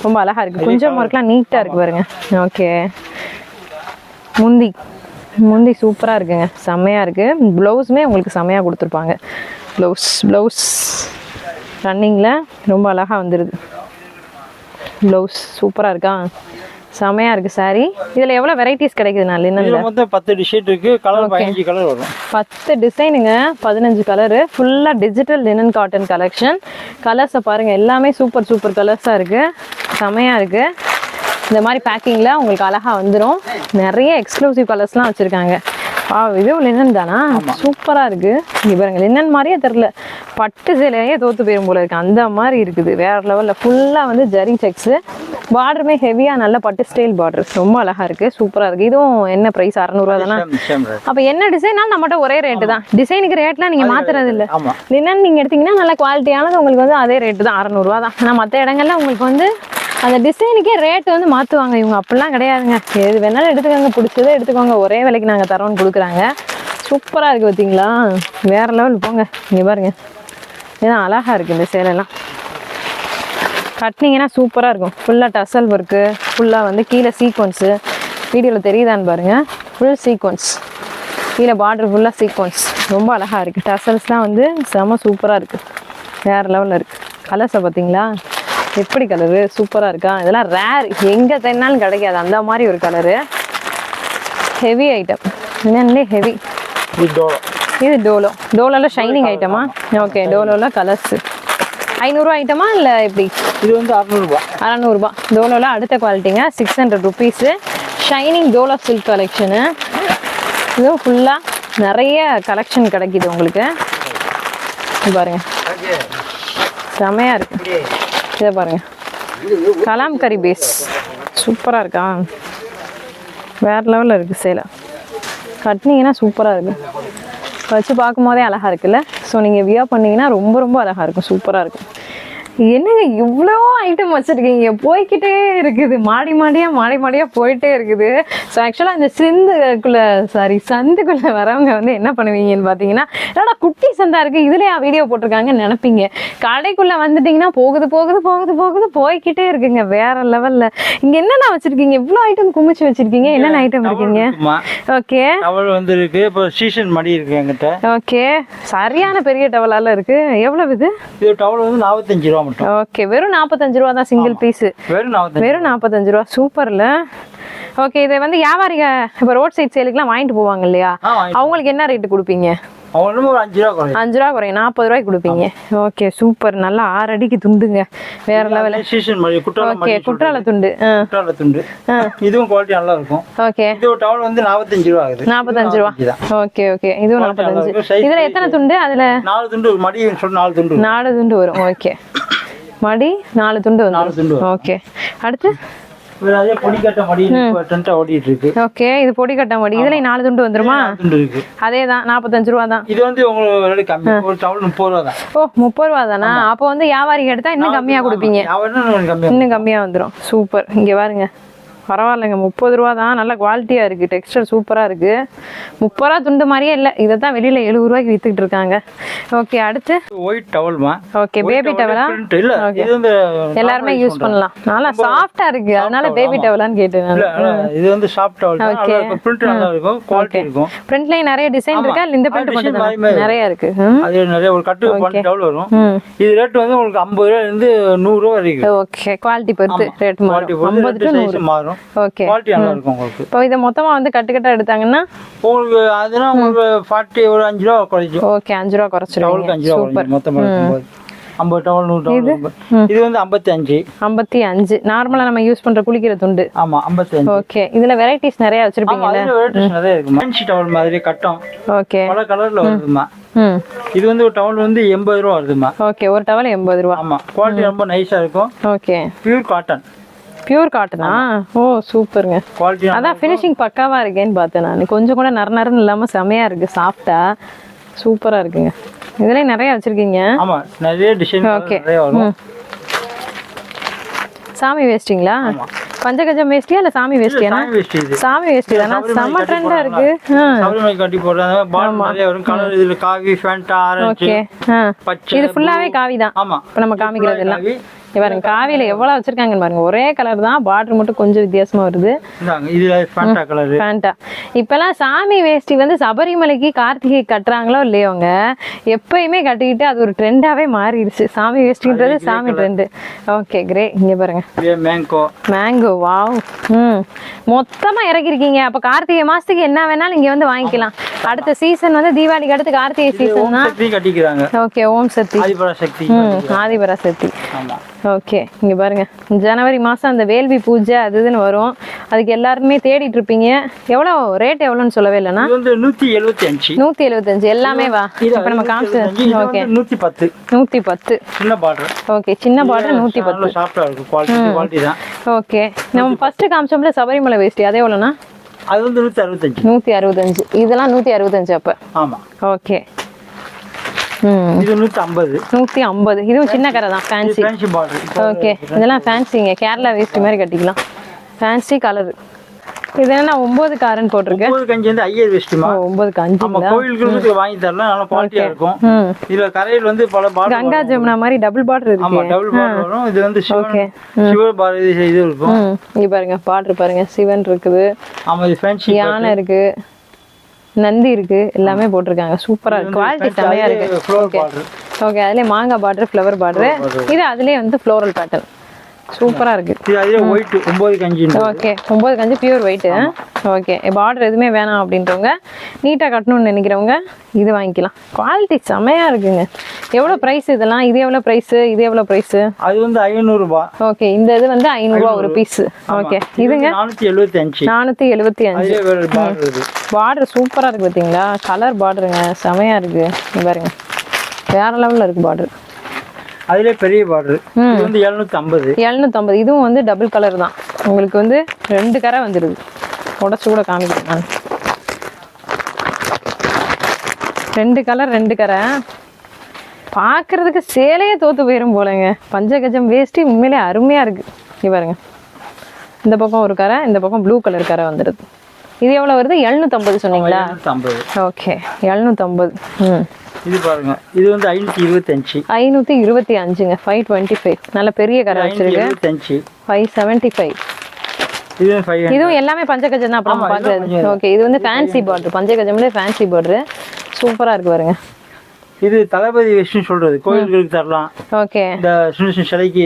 ரொம்ப அழகா இருக்கு. கொஞ்சம் ஒர்க்லாம் நீட்டா இருக்கு பாருங்க. ஓகே, முந்தி சூப்பரா இருக்குங்க, செம்மையா இருக்கு. பிளவுஸுமே உங்களுக்கு செம்மையா கொடுத்துருப்பாங்க. பிளவுஸ் ரன்னிங்ல ரொம்ப அழகா வந்துருது. பிளவுஸ் சூப்பரா இருக்கா, செமையா இருக்கு சாரி. இதுல எவ்வளவு வெரைட்டிஸ் கிடைக்குதுண்ணா லினன்ல? மொத்தம் 10 டிசைன் இருக்கு. கலர் 15 கலர் வரும். 10 டிசைனுங்க, 15 கலர். ஃபுல்லா டிஜிட்டல் லினன் காட்டன் கலெக்ஷன். கலர்ஸை பாருங்க, எல்லாமே சூப்பர் கலர்ஸா இருக்கு, செமையா இருக்கு. இந்த மாதிரி பேக்கிங்ல உங்களுக்கு அழகா வந்துடும். நிறைய எக்ஸ்க்ளூசிவ் கலர்ஸ்லாம் வச்சிருக்காங்க. இதுவும் லினன் தானா? சூப்பரா இருக்கு. இங்க பாருங்க, லினன் மாதிரியே தெரியல, பட்டு சேலையே தோத்து போயிரும் போல இருக்கு, அந்த மாதிரி இருக்குது. வேற லெவல்ல ஃபுல்லா வந்து ஜரி செக்ஸ். பார்டருமே ஹெவியா நல்ல பட்டு ஸ்டைல் பார்டர், ரொம்ப அழகா இருக்கு, சூப்பரா இருக்கு. இதுவும் என்ன பிரைஸ்? 600 ரூபா தானே? அப்ப என்ன டிசைனாலும் நம்மகிட்ட ஒரே ரேட்டு தான். டிசைனுக்கு ரேட்லாம் நீங்க மாத்துறது இல்ல. லினன் நீங்க எடுத்தீங்கன்னா நல்ல குவாலிட்டியானது, உங்களுக்கு வந்து அதே ரேட்டு தான், 600 ரூபா தான். ஆனா மற்ற இடங்கள்ல உங்களுக்கு வந்து அந்த டிசைனுக்கே ரேட் வந்து மாற்றுவாங்க. இவங்க அப்படிலாம் கிடையாதுங்க. எது வேணாலும் எடுத்துக்கோங்க, பிடிச்சதே எடுத்துக்கோங்க, ஒரே விலைக்கு நாங்கள் தரோன்னு கொடுக்குறாங்க. சூப்பராக இருக்குது பார்த்தீங்களா, வேறு லெவல். போங்க, இங்கே பாருங்க, ஏன்னா அழகாக இருக்குது இந்த சேலைலாம். கட்டினீங்கன்னா சூப்பராக இருக்கும். ஃபுல்லாக டசல் ஒர்க்கு, ஃபுல்லாக வந்து கீழே சீக்வன்ஸு. வீடியோவில் தெரியுதான்னு பாருங்கள், ஃபுல் சீக்வன்ஸ். கீழே பார்டர் ஃபுல்லாக சீக்வன்ஸ், ரொம்ப அழகாக இருக்குது. டசல்ஸ்லாம் வந்து செம சூப்பராக இருக்குது, வேறு லெவலில் இருக்குது. கலர்ஸை பார்த்தீங்களா எப்படி கலரு, சூப்பராக இருக்கா. இதெல்லாம் ரேர், எங்கே தேடினாலும் கிடைக்காது அந்த மாதிரி ஒரு கலரு. ஹெவி ஐட்டம், என்னன்னே ஹெவி. இது டோலோ. இது டோலோ. டோலோல ஷைனிங் ஐட்டமா? ஓகே, டோலோல கலர்ஸ். 500 ஐட்டமா இல்லை எப்படி? இது வந்து 600 600. டோலோல அடுத்த குவாலிட்டிங்க, 600 rupees. Shining Dolo silk collection. இதுவும் ஃபுல்லாக நிறைய கலெக்ஷன் கிடைக்கிது உங்களுக்கு. இது பாருங்க, செமையாக இருக்கு. இதை பாருங்க, கலாம்கரி பேஸ் சூப்பராக இருக்கா, வேற லெவலில் இருக்குது. சேலை கட்டினீங்கன்னா சூப்பராக இருக்குது, வச்சு பார்க்கும் போதே அழகாக இருக்குல்ல. ஸோ நீங்கள் வியர் பண்ணிங்கன்னா ரொம்ப ரொம்ப அழகாக இருக்கும், சூப்பராக இருக்கும். என்னங்க இவ்வளோ ஐட்டம் வச்சுருக்கீங்க, போய்கிட்டே இருக்குது, மாடி மாடியாக போயிட்டே இருக்குது. ஸோ ஆக்சுவலாக இந்த சந்துக்குள்ளே வரவங்க வந்து என்ன பண்ணுவீங்கன்னு பார்த்தீங்கன்னா, என்னடா குட்டி சந்தா இருக்குது இதுலேயே வீடியோ போட்டிருக்காங்கன்னு நினைப்பீங்க. கடைக்குள்ளே வந்துட்டிங்கன்னா போகுது போய்கிட்டே இருக்குங்க, வேற லெவலில். இங்கே என்னென்ன வச்சுருக்கீங்க, இவ்வளோ ஐட்டம் குமிச்சு வச்சுருக்கீங்க, என்னென்ன ஐட்டம் இருக்கீங்க? ஓகே, டவல் வந்து இருக்கு. இப்போ சீசன் மடி இருக்கு என்கிட்ட. ஓகே, சரியான பெரிய டவலால இருக்கு. எவ்வளவு இது? இது டவல் வந்து 45 ரூபா மட்டும். ஓகே, வெறும் 45 ரூபா தான் சிங்கிள் பீஸ். வெறும் 45 ரூபா, சூப்பர்ல. ஓகே, இதை வந்து வியாபாரிக இப்போ ரோட் சைட் சேலுக்குலாம் வாங்கிட்டு போவாங்க இல்லையா, அவங்களுக்கு என்ன ரேட்டு கொடுப்பீங்க? அவங்களும் ஒரு 5 ரூபா குறையும். 5 ரூபா குறையும், 40 ரூபாய்க்கு கொடுப்பீங்க. Okay, super. நல்லா 6 அடிக்கு துண்டுங்க, வேற லெவல். சீசன் மடி ஓகே, குற்றால துண்டு. குற்றால துண்டு. இதுவும் குவாலிட்டி நல்லா இருக்கும். ஓகே, இது டவல் வந்து 45 ரூபா ஆகுது. 45 ரூபா. ஓகே ஓகே, இதுவும் 45. இதுல எத்தனை துண்டு? அதுல 4 துண்டு. மடி சொல்லி 4 துண்டு. 4 துண்டு வரும். ஓகே, மடி 4 துண்டு வரும். ஓகே, அடுத்து பொடிக்கட்ட மடி ஓடிட்டு இருக்கு. ஓகே, இது பொடிக்கட்ட மடி. இதுல 4 துண்டு வந்துருமா? அதேதான், 45 ரூபா தான். இது வந்து உங்களுக்கு கம்மி, ஒரு டவல் 30 ரூபா தான். ஓ, 30 ரூபா தானா? அப்போ வந்து வியாபாரிக்கு எடுத்தா இன்னும் கம்மியா கொடுப்பீங்க. இன்னும் கம்மியா வந்துடும். சூப்பர். இங்க பாருங்க, பரவாயில்லைங்க, 30 ரூபா தான். நல்ல குவாலிட்டியா இருக்கு, டெக்ஸ்டர் சூப்பரா இருக்கு. 30 ரூபா துண்டு மாதிரியே இல்லை, இதை தான் வெளியில 70 ரூபாய்க்கு வித்துக்கிட்டு இருக்காங்க. ஓகே, அடுத்து ஒயிட் டவல்மா. ஓகே, பேபி டவலா? இது வந்து எல்லாருமே யூஸ் பண்ணலாம், நல்லா சாஃப்டா இருக்கு, அதனால பேபி டவலான்னு கேட்டேன். இது வந்து சாஃப்ட் டவல். ஓகே, பிரிண்ட் நல்லா இருக்கும், குவாலிட்டி இருக்கும். பிரிண்ட்லயே நிறைய டிசைன் இருக்கா? இந்த பிரிண்ட் மட்டும் நிறைய இருக்கு. அது நிறைய ஒரு கட்டு குவாலிட்டி டவல் வரும். இது ரேட் வந்து உங்களுக்கு 50 ரூபாயில இருந்து 100 ரூபாய் வரைக்கும். ஓகே, குவாலிட்டி பொறுத்து ரேட் மாறும். 50 to 100 மாறும். ஓகே, குவாலிட்டி நல்லா இருக்கும் உங்களுக்கு. இப்போ இத மொத்தமா வந்து கட்டுக்கட்டா எடுத்தாங்கன்னா உங்களுக்கு அதுனா உங்களுக்கு 40 ஒரு 5 ரூபாய் குறையும். ஓகே, 5 ரூபாய் குறைச்சிருவீங்க. 5 ரூபாய் மொத்தமா இருக்கும்போது 50 டவல் 100 டவல். இது வந்து 55. நார்மலா நம்ம யூஸ் பண்ற குளிக்கிற துண்டு. ஆமா, 55. ஓகே, இதுல வெரைட்டிஸ் நிறைய வச்சிருப்பீங்கல? வெரைட்டிஸ் நிறைய இருக்கு. ஃபேன்சி டவல் மாதிரி கட்டம். ஓகே, பல கலர்ல வருதுமா. இது வந்து ஒரு டவல் வந்து 80 ரூபாய் வருதுமா. ஓகே, ஒரு டவல் 80 ரூபாய். ஆமா, குவாலிட்டி ரொம்ப நைஸா இருக்கும். Okay, pure cotton. பியூர் காட்டனா? ஓ, சூப்பர்ங்க. குவாலிட்டி அதான் ஃபினிஷிங் பக்காவா இருக்கேன்னு பார்த்தேன் நான். கொஞ்சம் கூட நரநரன்னு இல்லாம செமையா இருக்கு, சாஃப்டா சூப்பரா இருக்குங்க. இதுல நிறைய வச்சிருக்கீங்க. ஆமா, நிறைய டிசைன் நிறைய வரும். சாமி வேஸ்டிங்களா? பஞ்சகஜம் வேஸ்டியா இல்ல சாமி வேஸ்டியா? சாமி வேஸ்டி தானா? செம ட்ரெண்டா இருக்கு. சாமி கட்டி போடுறாங்க, பால் நிறைய வரும். கலர் இதுல காவி, ஃபேண்டா, ஆரஞ்சு, பச்சை. இது ஃபுல்லாவே காவி தான். ஆமா, இப்ப நம்ம காமிக்கிறது எல்லாம் பாருங்க, காவியில எவ்வளவு வச்சிருக்காங்கன்னு பாருங்க. ஒரே கலர் தான், பார்டர் மட்டும் கொஞ்சம் வித்தியாசமா வருது. இப்பெல்லாம் சாமி வேஷ்டி வந்து சபரிமலைக்கு கார்த்திகை கட்டுறாங்களோ இல்லையோங்க, எப்பயுமே கட்டிக்கிட்டு அது ஒரு ட்ரெண்டாவே மாறிடுச்சு. சாமி வேஷ்டின்றது சாமி ட்ரெண்டு. Okay, grey. இங்க பாருங்க, மேங்கோ. வாவ், மொத்தமா இறக்கிருக்கீங்க. அப்ப கார்த்திகை மாசத்துக்கு என்ன வேணாலும் இங்க வந்து வாங்கிக்கலாம். அடுத்த சீசன் வந்து தீபாவளிக்கு அடுத்து கார்த்திகை சீசன் தான். ஓகே, ஓம் சக்தி, ஆதிபராசக்தி. ஓகே, இங்க பாருங்க, ஜனவரி மாசம் அந்த வேள்வி பூஜை அது இதுன்னு வரும். அதுக்கு எல்லாருமே தேடிட்டு இருப்பீங்க. எவ்வளவு ரேட் எவ்வளவுன்னு சொல்லவே இல்லைன்னா? 175 எல்லாமே வா. இப்ப நம்ம காமிச்சு. ஓகே, 110 சின்ன பார்டர். ஓகே, சின்ன பார்டர் 110. சாஃப்ட்டா இருக்கு, குவாலிட்டி தான். ஓகே, நம்ம ஃபர்ஸ்ட் காமிச்சோம்ல சபரிமலை வேஷ்டி, அதே எவ்வளவுனா? அது வந்து 165. இதெல்லாம் 165 அப்ப. ஆமா. ஓகே, இது 150. இதுவும் சின்ன கரை தான், ஃபேன்சி. ஓகே, இதெல்லாம் ஃபேன்சிங்க, கேரளா வேஸ்ட் மாதிரி கட்டிக்கலாம். Fancy colour. இது என்ன 9 காரன் போட்டுருக்கு? 9 கஞ்சி வந்து ஐயர் வேஸ்ட்மா. 9 கஞ்சி. ஆமா, கோயிலுக்கு வாங்கி தரலாம், நல்ல குவாலிட்டியா இருக்கும். இதுல கரையில் வந்து பல பார்டர், கங்கா ஜமுனா மாதிரி டபுள் பார்டர் இருக்கு. ஆமா, டபுள் பார்டர் வரும். இது வந்து சிவன் பார்டர் இது இருக்கும். இங்க பாருங்க, பார்டர் பாருங்க, சிவன் இருக்குது. ஆமா, இது ஃபேன்சி. யானை இருக்கு, நந்தி இருக்கு, எல்லாமே போட்டிருக்காங்க. சூப்பரா இருக்கு, குவாலிட்டி செமையா இருக்கு. ஓகே, அதுலயே மாங்காய் பார்டர், ஃப்ளவர் பார்டர். இது அதுலயே வந்து ஃப்ளோரல் பேட்டர்ன். சூப்பரா இருக்கு. இது அதே ஒயிட் 9 கஞ்சி. ஓகே 9 கஞ்சி பியூர் ஒயிட். ஓகே பார்டர் எதுவுமே வேணாம் அப்படின்றவங்க நீட்டா கட்டணும்னு நினைக்கிறவங்க இது வாங்கிக்கலாம். குவாலிட்டி செமையா இருக்குங்க. எவ்வளவு பிரைஸ் இதெல்லாம்? இது எவ்வளவு பிரைஸ்? இது எவ்வளவு பிரைஸ்? அது வந்து 500 ரூபாய். ஓகே இந்த இது வந்து 500 ரூபாய் ஒரு பீஸ். ஓகே இதுங்க 475. 475. பார்டர் சூப்பரா இருக்கு பாத்தீங்களா? கலர் பார்டருங்க செமையா இருக்கு. இங்க பாருங்க வேற லெவல்ல இருக்கு பார்டர். அதுல பெரிய பார்டர். இது வந்து 750. 750. இதுவும் வந்து டபுள் கலர் தான். உங்களுக்கு வந்து 2 கரை வந்துடுது. உடச்சு கூட காமிக்கிறேன் நான். 2 கலர் 2 கரை. பார்க்கறதுக்கு சேலையே தோத்து போயிடும் போலங்க. பஞ்சகஜம் வேஷ்டி உண்மையிலே அருமையா இருக்கு. இங்க பாருங்க இந்த பக்கம் ஒரு கரை, இந்த பக்கம் ப்ளூ கலர் கரை வந்துடுது. இது எவ்வளவு வருது? 750 சொன்னீங்களா? 750. ஓகே 750. இது பாருங்க இது வந்து 525. 525ங்க. 525. நல்ல பெரிய கரை வச்சிருக்கு. 575. இது 500. இதுவும் எல்லாமே பஞ்சகஜம் தான். அப்புறம் பாக்குறது. ஓகே இது வந்து ஃபேன்சி பார்டர். பஞ்சகஜம்ல ஃபேன்சி பார்டர் சூப்பரா இருக்கு பாருங்க. இது தளபதி வெஸ்ட்னு சொல்றது. கோயில்களுக்கு தரலாம். ஓகே இந்த சின்ன சிலைக்கு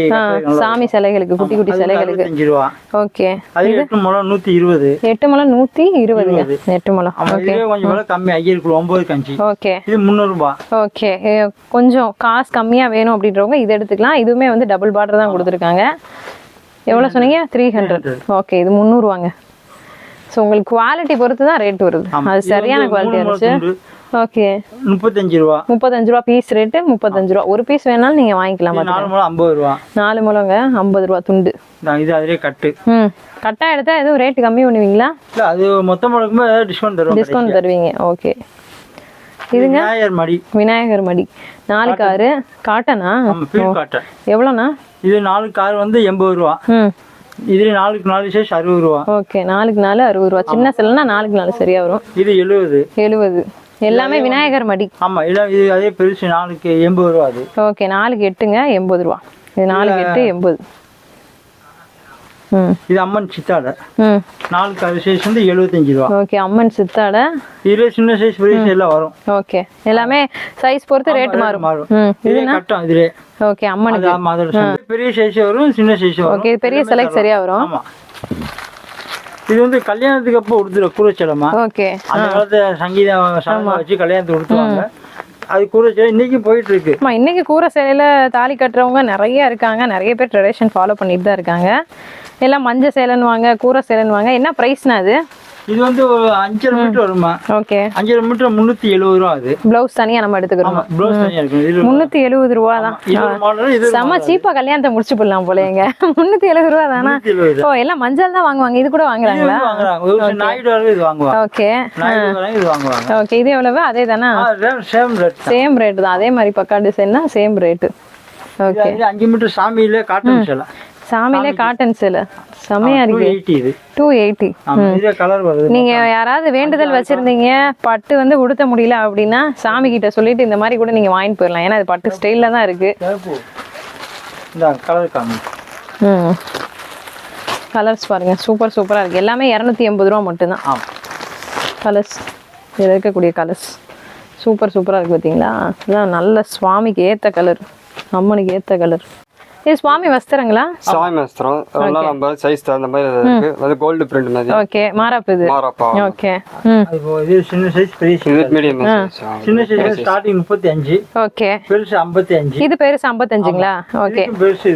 சாமி சிலைகளுக்கு குட்டி குட்டி சிலைகளுக்கு 5 ரூபாய். ஓகே அது 8 முழம் 120. 8 முழம் 120ங்க. 8 முழம். ஓகே கொஞ்சம் விலை கம்மி. ஐயருக்கு 9 கஞ்சி. ஓகே இது 300 ரூபாய். ஓகே கொஞ்சம் காசு கம்மியா வேணும் அப்படின்றவங்க இது எடுத்துக்கலாம். இதுவுமே வந்து டபுள் பார்டர் தான் கொடுத்துருக்காங்க. எவ்வளவு சொன்னீங்க? 300. ஓகே இது 300 ரூபாங்க. ஸோ உங்களுக்கு குவாலிட்டி பொறுத்து தான் ரேட் வருது. அது சரியான குவாலிட்டி இருந்துச்சு. ஓகே 35 ரூபாய். 35 ரூபாய் பீஸ் ரேட்டு. 35 ரூபாய் ஒரு பீஸ் வேணாலும் நீங்க வாங்கிக்கலாம். 4 முழம் 50 ரூபாய். 4 முழங்க 50 ரூபாய் துண்டு. இது அதிலே கட்டு. கட்டா எடுத்தா எதுவும் ரேட் கம்மி பண்ணுவீங்களா? இல்ல அது மொத்த முழக்குமே டிஸ்கவுண்ட் தருவோம். டிஸ்கவுண்ட் தருவீங்க. ஓகே இதுங்க விநாயகர் மடி. விநாயகர் மடி 4 காரு காட்டனா? ஆமா பியூர் காட்டன். எவ்வளோண்ணா? இது 4 கார் வந்து 80 ரூபாய். இதுல 4க்கு 4 சைஸ் 60 ரூபாய். ஓகே 4க்கு 4 60 ரூபாய். சின்ன செல்லுனா 4க்கு 4 சரியா வரும். இது 70. 70 எல்லாமே விநாயகர் மடி. ஆமா இது அதே பெருசு 4க்கு 80 ரூபாய். அது ஓகே 4க்கு 8ங்க 80 ரூபாய். இது 4க்கு 8 80. இது அம்மன் சித்தாடை. 4 கார் சைஸ் வந்து 75 ரூபாய். ஓகே அம்மன் சித்தாடை. இதுல சின்ன சைஸ் பெரிய சைஸ் எல்லாம் வரும். ஓகே எல்லாமே சைஸ் பொறுத்து ரேட் மாறும். இது கட்டம் இதுல. ஓகே அம்மனுக்கு அதோட பெரிய சைஸ் வரும் சின்ன சைஸ் வரும். ஓகே பெரிய செலக்ட் சரியா வரும். ஆமா இது வந்து கல்யாணத்துக்கு அப்போ உடுத்துற கூரச்சலமா. ஓகே அந்த காலத்துல சங்கீதம் சலங்கை வச்சு கல்யாணத்துக்கு உடுத்துவாங்க. அது கூரச்சலை இன்னைக்கு போயிட்டு இருக்கு. ஆமா இன்னைக்கு கூரை சேலையில தாலி கட்டுறவங்க நிறைய இருக்காங்க. நிறைய பேர் ட்ரெடிஷன் ஃபாலோ பண்ணிட்டு தான் இருக்காங்க. எல்லாம் மஞ்ச சேலைன்னு வாங்க, கூரை சேலைன்னு வாங்க. என்ன பிரைஸ்னா அது? இது வந்து ஒரு 5 மீட்டர் வருமா? ஓகே 5 மீட்டர் 370 ரூபா. அது பிளவுஸ் தனியா நம்ம எடுத்துக்கிறோம். பிளவுஸ் தனியா இருக்கு. 370 ரூபா தான். செம சீப்பா கல்யாணத்தை முடிச்சு போடலாம் போலங்க. 370 ரூபா தானா? ஓ எல்லாம் மஞ்சள் தான் வாங்குவாங்க. இது கூட வாங்குறாங்களா? வாங்குறாங்க. நாயுடு இது வாங்குவாங்க. ஓகே இது வாங்குவாங்க. ஓகே இது எவ்வளவு? அதே தானா? சேம் ரேட் தான். அதே மாதிரி பக்கா டிசைன்னா சேம் ரேட். ஓகே 5 மீட்டர் சாமியில காட்டன் சேலை. சாமியிலே காட்டன் சேலை செமையா இருக்கு. 280. இதுல கலர் வருது. நீங்க யாராவது வேண்டுதல் வச்சிருந்தீங்க பட்டு வந்து உடுத்த முடியல அப்படின்னா சாமி கிட்ட சொல்லிட்டு இந்த மாதிரி கூட நீங்க வாங்கிட்டு போயிடலாம். ஏன்னா அது பட்டு ஸ்டைல்ல தான் இருக்கு. இந்த கலர் காமி. கலர்ஸ் பாருங்க சூப்பர் சூப்பரா இருக்கு. எல்லாமே 280 ரூபா மட்டும்தான். கலர்ஸ் இதுல இருக்கக்கூடிய கலர்ஸ் சூப்பர் சூப்பரா இருக்கு பாத்தீங்களா? இதுதான் நல்ல சுவாமிக்கு ஏத்த கலர், அம்மனுக்கு ஏத்த கலர். இது சுவாமி வஸ்திரங்களா? சுவாமி வஸ்திரம் எல்லாம் நம்ம சைஸ் தகுந்த மாதிரி இருக்கு. அது கோல்ட் பிரிண்ட் மாதிரி. ஓகே மாராப்பு இது. மாராப்பா. ஓகே இது சின்ன சைஸ் பெரிய சைஸ். இது மீடியம் சைஸ். சின்ன சைஸ் ஸ்டார்டிங் 35. ஓகே பெருசு 55. இது பெருசு 55ங்களா? ஓகே பெருசு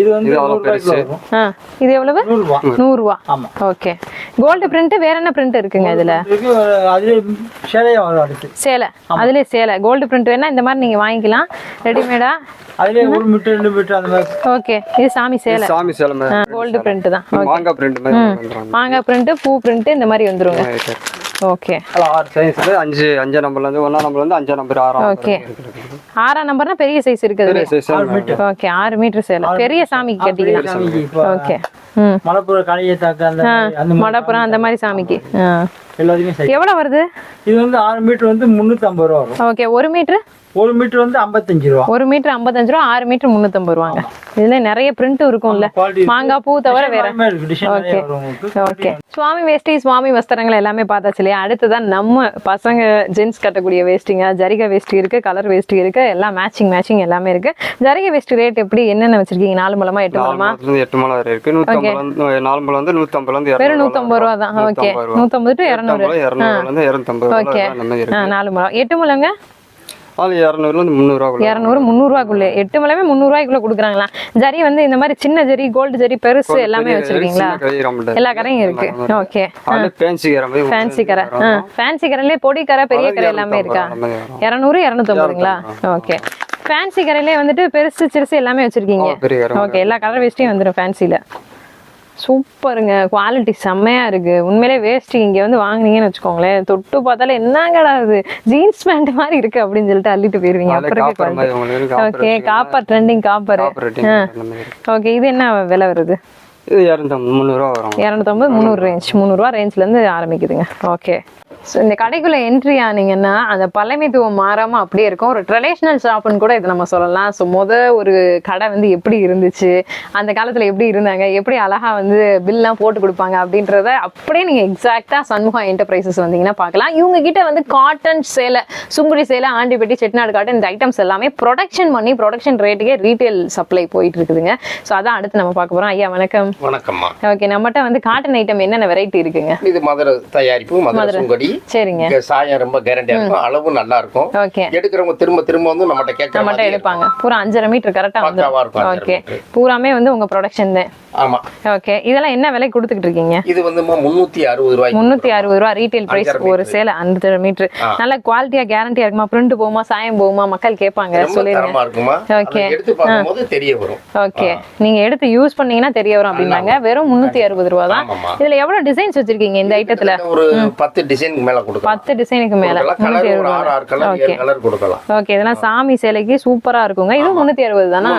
இது வந்து 100 ரூபாய்க்கு வரும். இது எவ்வளவு? 100 ரூபாய். ஆமா ஓகே. கோல்ட் பிரிண்ட் வேற என்ன பிரிண்ட் இருக்குங்க இதுல? அதுல சேலையா வரும். அடுத்து சேலை. அதுல சேலை கோல்ட் பிரிண்ட் வேணா இந்த மாதிரி நீங்க வாங்கிக்கலாம் ரெடிமேடா. அதுல 1 மீட்டர் 2 மீட்டர் அந்த மாதிரி. ஓகே இது சாமி சேலை. சாமி சேலை மாதிரி கோல்ட் பிரிண்ட் தான். மாங்கா பிரிண்ட் மாதிரி பண்றாங்க. மாங்கா பிரிண்ட், பூ பிரிண்ட் இந்த மாதிரி வந்துருங்க. ஓகே 6 சைஸ்ல 5 நம்பர்ல இருந்து 1 நம்பர்ல இருந்து 5 நம்பர் 6 ஓகே 6 நம்பர்னா பெரிய சைஸ் இருக்குது. ஓகே 6 மீட்டர் சேலை பெரிய சாமிக்கு கட்டிக்கலாம். ஓகே மலப்புற காளியை தாக்க அந்த மடப்புறம் அந்த மாதிரி சாமிக்கு. எல்லாத்துக்குமே சைஸ். எவ்வளவு வருது? இது வந்து 6 மீட்டர் வந்து 350 ரூபா வரும். ஓகே, 1 மீட்டர் 1 மீட்டர் வந்து 55 ரூபா. 1 மீட்டர் 55 ரூபா, 6 மீட்டர் 350 ரூபாங்க. இதுல நிறைய பிரிண்ட் இருக்கும்ல, மாங்காய் பூ தவிர வேற. Okay okay. சுவாமி வேஷ்டி, சுவாமி வஸ்திரங்கள் எல்லாமே பார்த்தாச்சு இல்லையா? அடுத்ததான் நம்ம பசங்க ஜென்ஸ் கட்டக்கூடிய வேஷ்டிங்க, ஜரிகை வேஷ்டி இருக்கு, கலர் வேஷ்டி இருக்கு, எல்லாம் மேட்சிங் எல்லாமே இருக்கு. ஜரிகை வேஷ்டி ரேட் எப்படி, என்னென்ன வச்சிருக்கீங்க? 4 முழமா 8 முழமா? 8 முழம் வரை இருக்கு. 150 4 முழம் வந்து 150 ல வெறும் 150 ரூபா தான். Okay, 150 to 200. 250 ஓகே, 4 முழம். 8 முழங்க அது 200 ல இருந்து 300 ரூபாய். 200 300 ரூபாய்க்குள்ள. 8 முழமே 300 ரூபாய்க்குள்ள கொடுக்குறாங்களா? ஜரி வந்து இந்த மாதிரி சின்ன ஜரி, கோல்டு ஜரி, பெருசு எல்லாமே வச்சிருக்கீங்களா? எல்லா கரையும் இருக்கு. ஓகே, ஃபேன்சி கரை மாதிரி. ஃபேன்சி கரை. ஃபேன்சி கரையிலே பொடி கரை, பெரிய கரை எல்லாமே இருக்கா? 200 250ங்களா? ஓகே. ஃபேன்சி கரையிலே வந்துட்டு பெருசு சிறுசு எல்லாமே வச்சிருக்கீங்க. ஓகே, எல்லா கலர் வேஸ்டியும் வந்துடும் ஃபேன்சில. சூப்பருங்க, குவாலிட்டி செம்மையா இருக்கு. உண்மையிலே வேஸ்டி இங்க வந்து வாங்குனீங்கன்னு வச்சுக்கோங்களேன், தொட்டு பார்த்தாலே என்னங்கடா இது ஜீன்ஸ் பேண்ட் மாதிரி இருக்கு அப்படின்னு சொல்லிட்டு அள்ளிட்டு போயிருவீங்க. அப்புறம் okay, copper trending copper. Okay, இது என்ன விலை வருது? இது 250 ரூபா வரும். 250 300 ரேஞ்ச், 300 ரூபா ரேஞ்ச்ல இருந்து ஆரம்பிக்குதுங்க. ஓகே. ஸோ இந்த கடைக்குள்ள என்ட்ரி ஆனீங்கன்னா அந்த பழமைத்துவம் மாறாம அப்படியே இருக்கும். ஒரு ட்ரெடிஷ்னல் ஷாப்னு கூட இதை நம்ம சொல்லலாம். ஸோ ஒரு கடை வந்து எப்படி இருந்துச்சு, அந்த காலத்துல எப்படி இருந்தாங்க, எப்படி அழகா வந்து பில்லாம் போட்டு கொடுப்பாங்க அப்படின்றத அப்படியே நீங்க எக்ஸாக்டா சண்முகா என்டர்பிரைசஸ் வந்தீங்கன்னா பார்க்கலாம். இவங்க கிட்ட வந்து காட்டன் சேலை, சுங்குடி சேலை, ஆண்டிப்பட்டி, செட்டிநாடு காட்டன், இந்த ஐட்டம்ஸ் எல்லாமே ப்ரொடக்ஷன் பண்ணி ப்ரொடக்ஷன் ரேட்டுக்கே ரீட்டைல் சப்ளை போயிட்டு இருக்குதுங்க. ஸோ அதான் அடுத்து நம்ம பார்க்க போறோம். ஐயா வணக்கம். வணக்கம்மா. ஓகே, நம்மகிட்ட வந்து காட்டன் ஐட்டம் என்னென்ன வெரைட்டி இருக்குங்க? இது மதுரை தயாரிப்பு, மதுரை சுங்கடி. சரிங்க. சாயம் ரொம்ப கேரண்டியா இருக்கும், அளவு நல்லா இருக்கும். ஓகே. எடுக்கிறவங்க திரும்ப வந்து நம்மகிட்ட கேட்கற மாதிரி எடுப்பாங்க. பூரா 5.5 மீட்டர் கரெக்டா வந்து. ஓகே, பூராமே வந்து உங்க ப்ரொடக்ஷன் தான். ஆமா. ஓகே, இதெல்லாம் என்ன விலை கொடுத்துக்கிட்டு இருக்கீங்க? இது வந்து 360 ரூபாய். 360 ரூபாய் ரீட்டைல் பிரைஸ். ஒரு சேலை 5.5 மீட்டர் நல்ல குவாலிட்டியா கேரண்டியா இருக்குமா? பிரிண்ட் போகுமா, சாயம் போகுமா? மக்கள் கேட்பாங்க, சொல்லிருங்க. ஓகே, எடுத்து பார்க்கும்போது தெரிய வரும். ஓகே, நீங்க எடுத்து யூஸ் பண்ணீங்கன்னா தெரிய வரும் அப்படின்னாங்க. வெறும் 360 ரூபாய் தான். இதுல எவ்வளவு டிசைன்ஸ் வச்சிருக்கீங்க இந்த ஐட்டத்துல? ஒரு 10 டிசைனுக்கு மேல கொடுக்கலாம். 10 டிசைனுக்கு மேல 360 ரூபாய். ஓகே, இதெல்லாம் சாமி சேலைக்கு சூப்பரா இருக்குங்க. இது 360 தானா?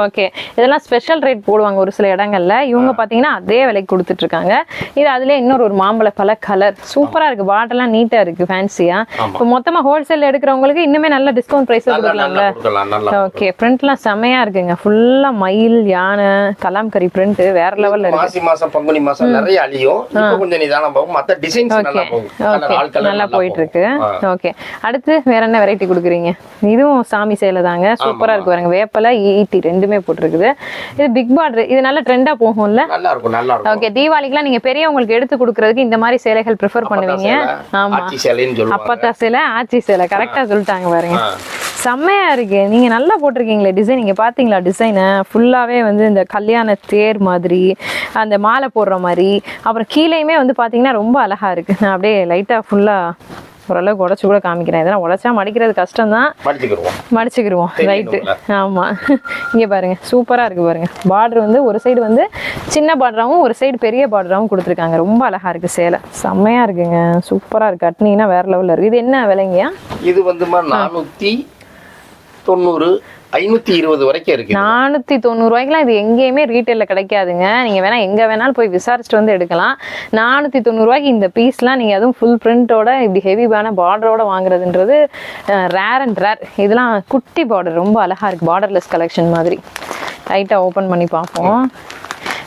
ஓகே, இதெல்லாம் ஸ்பெஷல் ரேட் போடுவாங்க ஒரு சில இடங்கள்ல. இவங்க பாத்தீங்கன்னா அதே விலைக்கு கொடுத்துட்டு இருக்காங்க. இது அதுல இன்னொரு மாம்பழ பல கலர் சூப்பரா இருக்கு. பாட்டெல்லாம் நீட்டா இருக்கு, ஃபேன்சியா. இப்போ மொத்தமா ஹோல்சேல் எடுக்கிறவங்களுக்கு இன்னுமே நல்ல டிஸ்கவுண்ட் பிரைஸ் கொடுக்கலாம்ல? ஓகே, பிரிண்ட்லாம் செமையா இருக்குங்க. ஃபுல்லா மயில், யானை, கலாம்கரி பிரிண்ட் வேற லெவல்ல இருக்கு. மாசி மாசம் பங்குனி மாசம் நிறைய அழியும். இப்போ கொஞ்சம் நிதானம் போகும். மத்த டிசைன்ஸ் நல்லா போகும். நல்லா போயிட்டு இருக்கு. ஓகே, அடுத்து வேற என்ன வெரைட்டி கொடுக்குறீங்க? இதுவும் சாமி சேலை தாங்க. சூப்பரா இருக்கு பாருங்க. வேப்பல ஈட்டி ரெண்டுமே போட்டுருக்குது. இது பிக் பார்டர். இது நல்ல ட்ரெண்டா போகும்ல? நல்லா இருக்கும், நல்லா இருக்கும். ஓகே, தீபாவளிக்குலாம் நீங்க பெரியவங்களுக்கு எடுத்து கொடுக்கறதுக்கு இந்த மாதிரி சேலைகள் ப்ரிஃபர் பண்ணுவீங்க. ஆமா, ஆச்சி சேலைன்னு சொல்லுவாங்க. அப்பத்தா சேலை, ஆச்சி சேலை கரெக்டா சொல்லிட்டாங்க பாருங்க. செம்மையா இருக்கு. நீங்க நல்லா போட்டிருக்கீங்களே டிசைன். நீங்க பாத்தீங்களா டிசைனை? ஃபுல்லாவே வந்து இந்த கல்யாண தேர் மாதிரி, அந்த மாலை போடுற மாதிரி, அப்புறம் கீழேயுமே வந்து பாத்தீங்கன்னா ரொம்ப அழகா இருக்கு. நான் அப்படியே லைட்டா ஃபுல்லா ஓரளவுக்கு உடச்சு கூட காமிக்கிறேன். இதெல்லாம் உடச்சா மடிக்கிறது கஷ்டம் தான், மடிச்சுக்கிருவோம். ரைட்டு. ஆமா, இங்க பாருங்க சூப்பரா இருக்கு பாருங்க. பார்டர் வந்து ஒரு சைடு வந்து சின்ன பார்டராகவும் ஒரு சைடு பெரிய பார்டராகவும் கொடுத்துருக்காங்க. ரொம்ப அழகா இருக்கு சேலை, செம்மையா இருக்குங்க. சூப்பரா இருக்கு. கட்டினீங்கன்னா வேற லெவல்ல இருக்கு. இது என்ன விலைங்கயா? இது வந்து 490 520 வரைக்கும் இருக்கு. 490 ரூபாய்க்குலாம் இது எங்கேயுமே ரீட்டைல்ல கிடைக்காதுங்க. நீங்க வேணா எங்க வேணாலும் போய் விசாரிச்சுட்டு வந்து எடுக்கலாம். 490 ரூபாய்க்கு இந்த பீஸ்லாம் நீங்க அதுவும் ஃபுல் பிரிண்டோட இப்படி ஹெவியான பார்டரோட வாங்குறதுன்றது ரேர் அண்ட் ரேர். இதெல்லாம் குட்டி பார்டர் ரொம்ப அழகா இருக்கு. பார்டர்லெஸ் கலெக்ஷன் மாதிரி. லைட்டா ஓபன் பண்ணி பார்ப்போம்.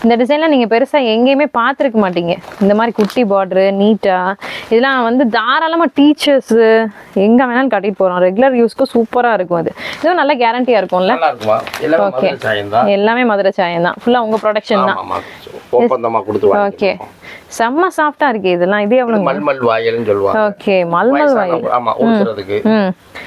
இந்த டிசைன்லாம் நீங்கள் பெருசாக எங்கேயுமே பார்த்துருக்க மாட்டீங்க. இந்த மாதிரி குட்டி பார்டரு நீட்டாக இதெல்லாம் வந்து தாராளமாக டீச்சர்ஸு எங்கே வேணாலும் கட்டிட்டு போகிறோம். ரெகுலர் யூஸ்க்கு சூப்பராக இருக்கும். அது இதுவும் நல்ல கேரண்டியாக இருக்கும்ல? ஓகே, எல்லாமே மதுரை சாயம் தான். ஃபுல்லாக உங்கள் ப்ரொடக்ஷன் தான். ஓகே, செம்ம சாஃப்டா இருக்கு. இதெல்லாம் இது எவ்வளவு? மல்மல் வாயல்னு சொல்லுவாங்க. ஓகே, மல்மல் வாயல். ஆமா, உடுத்துறதுக்கு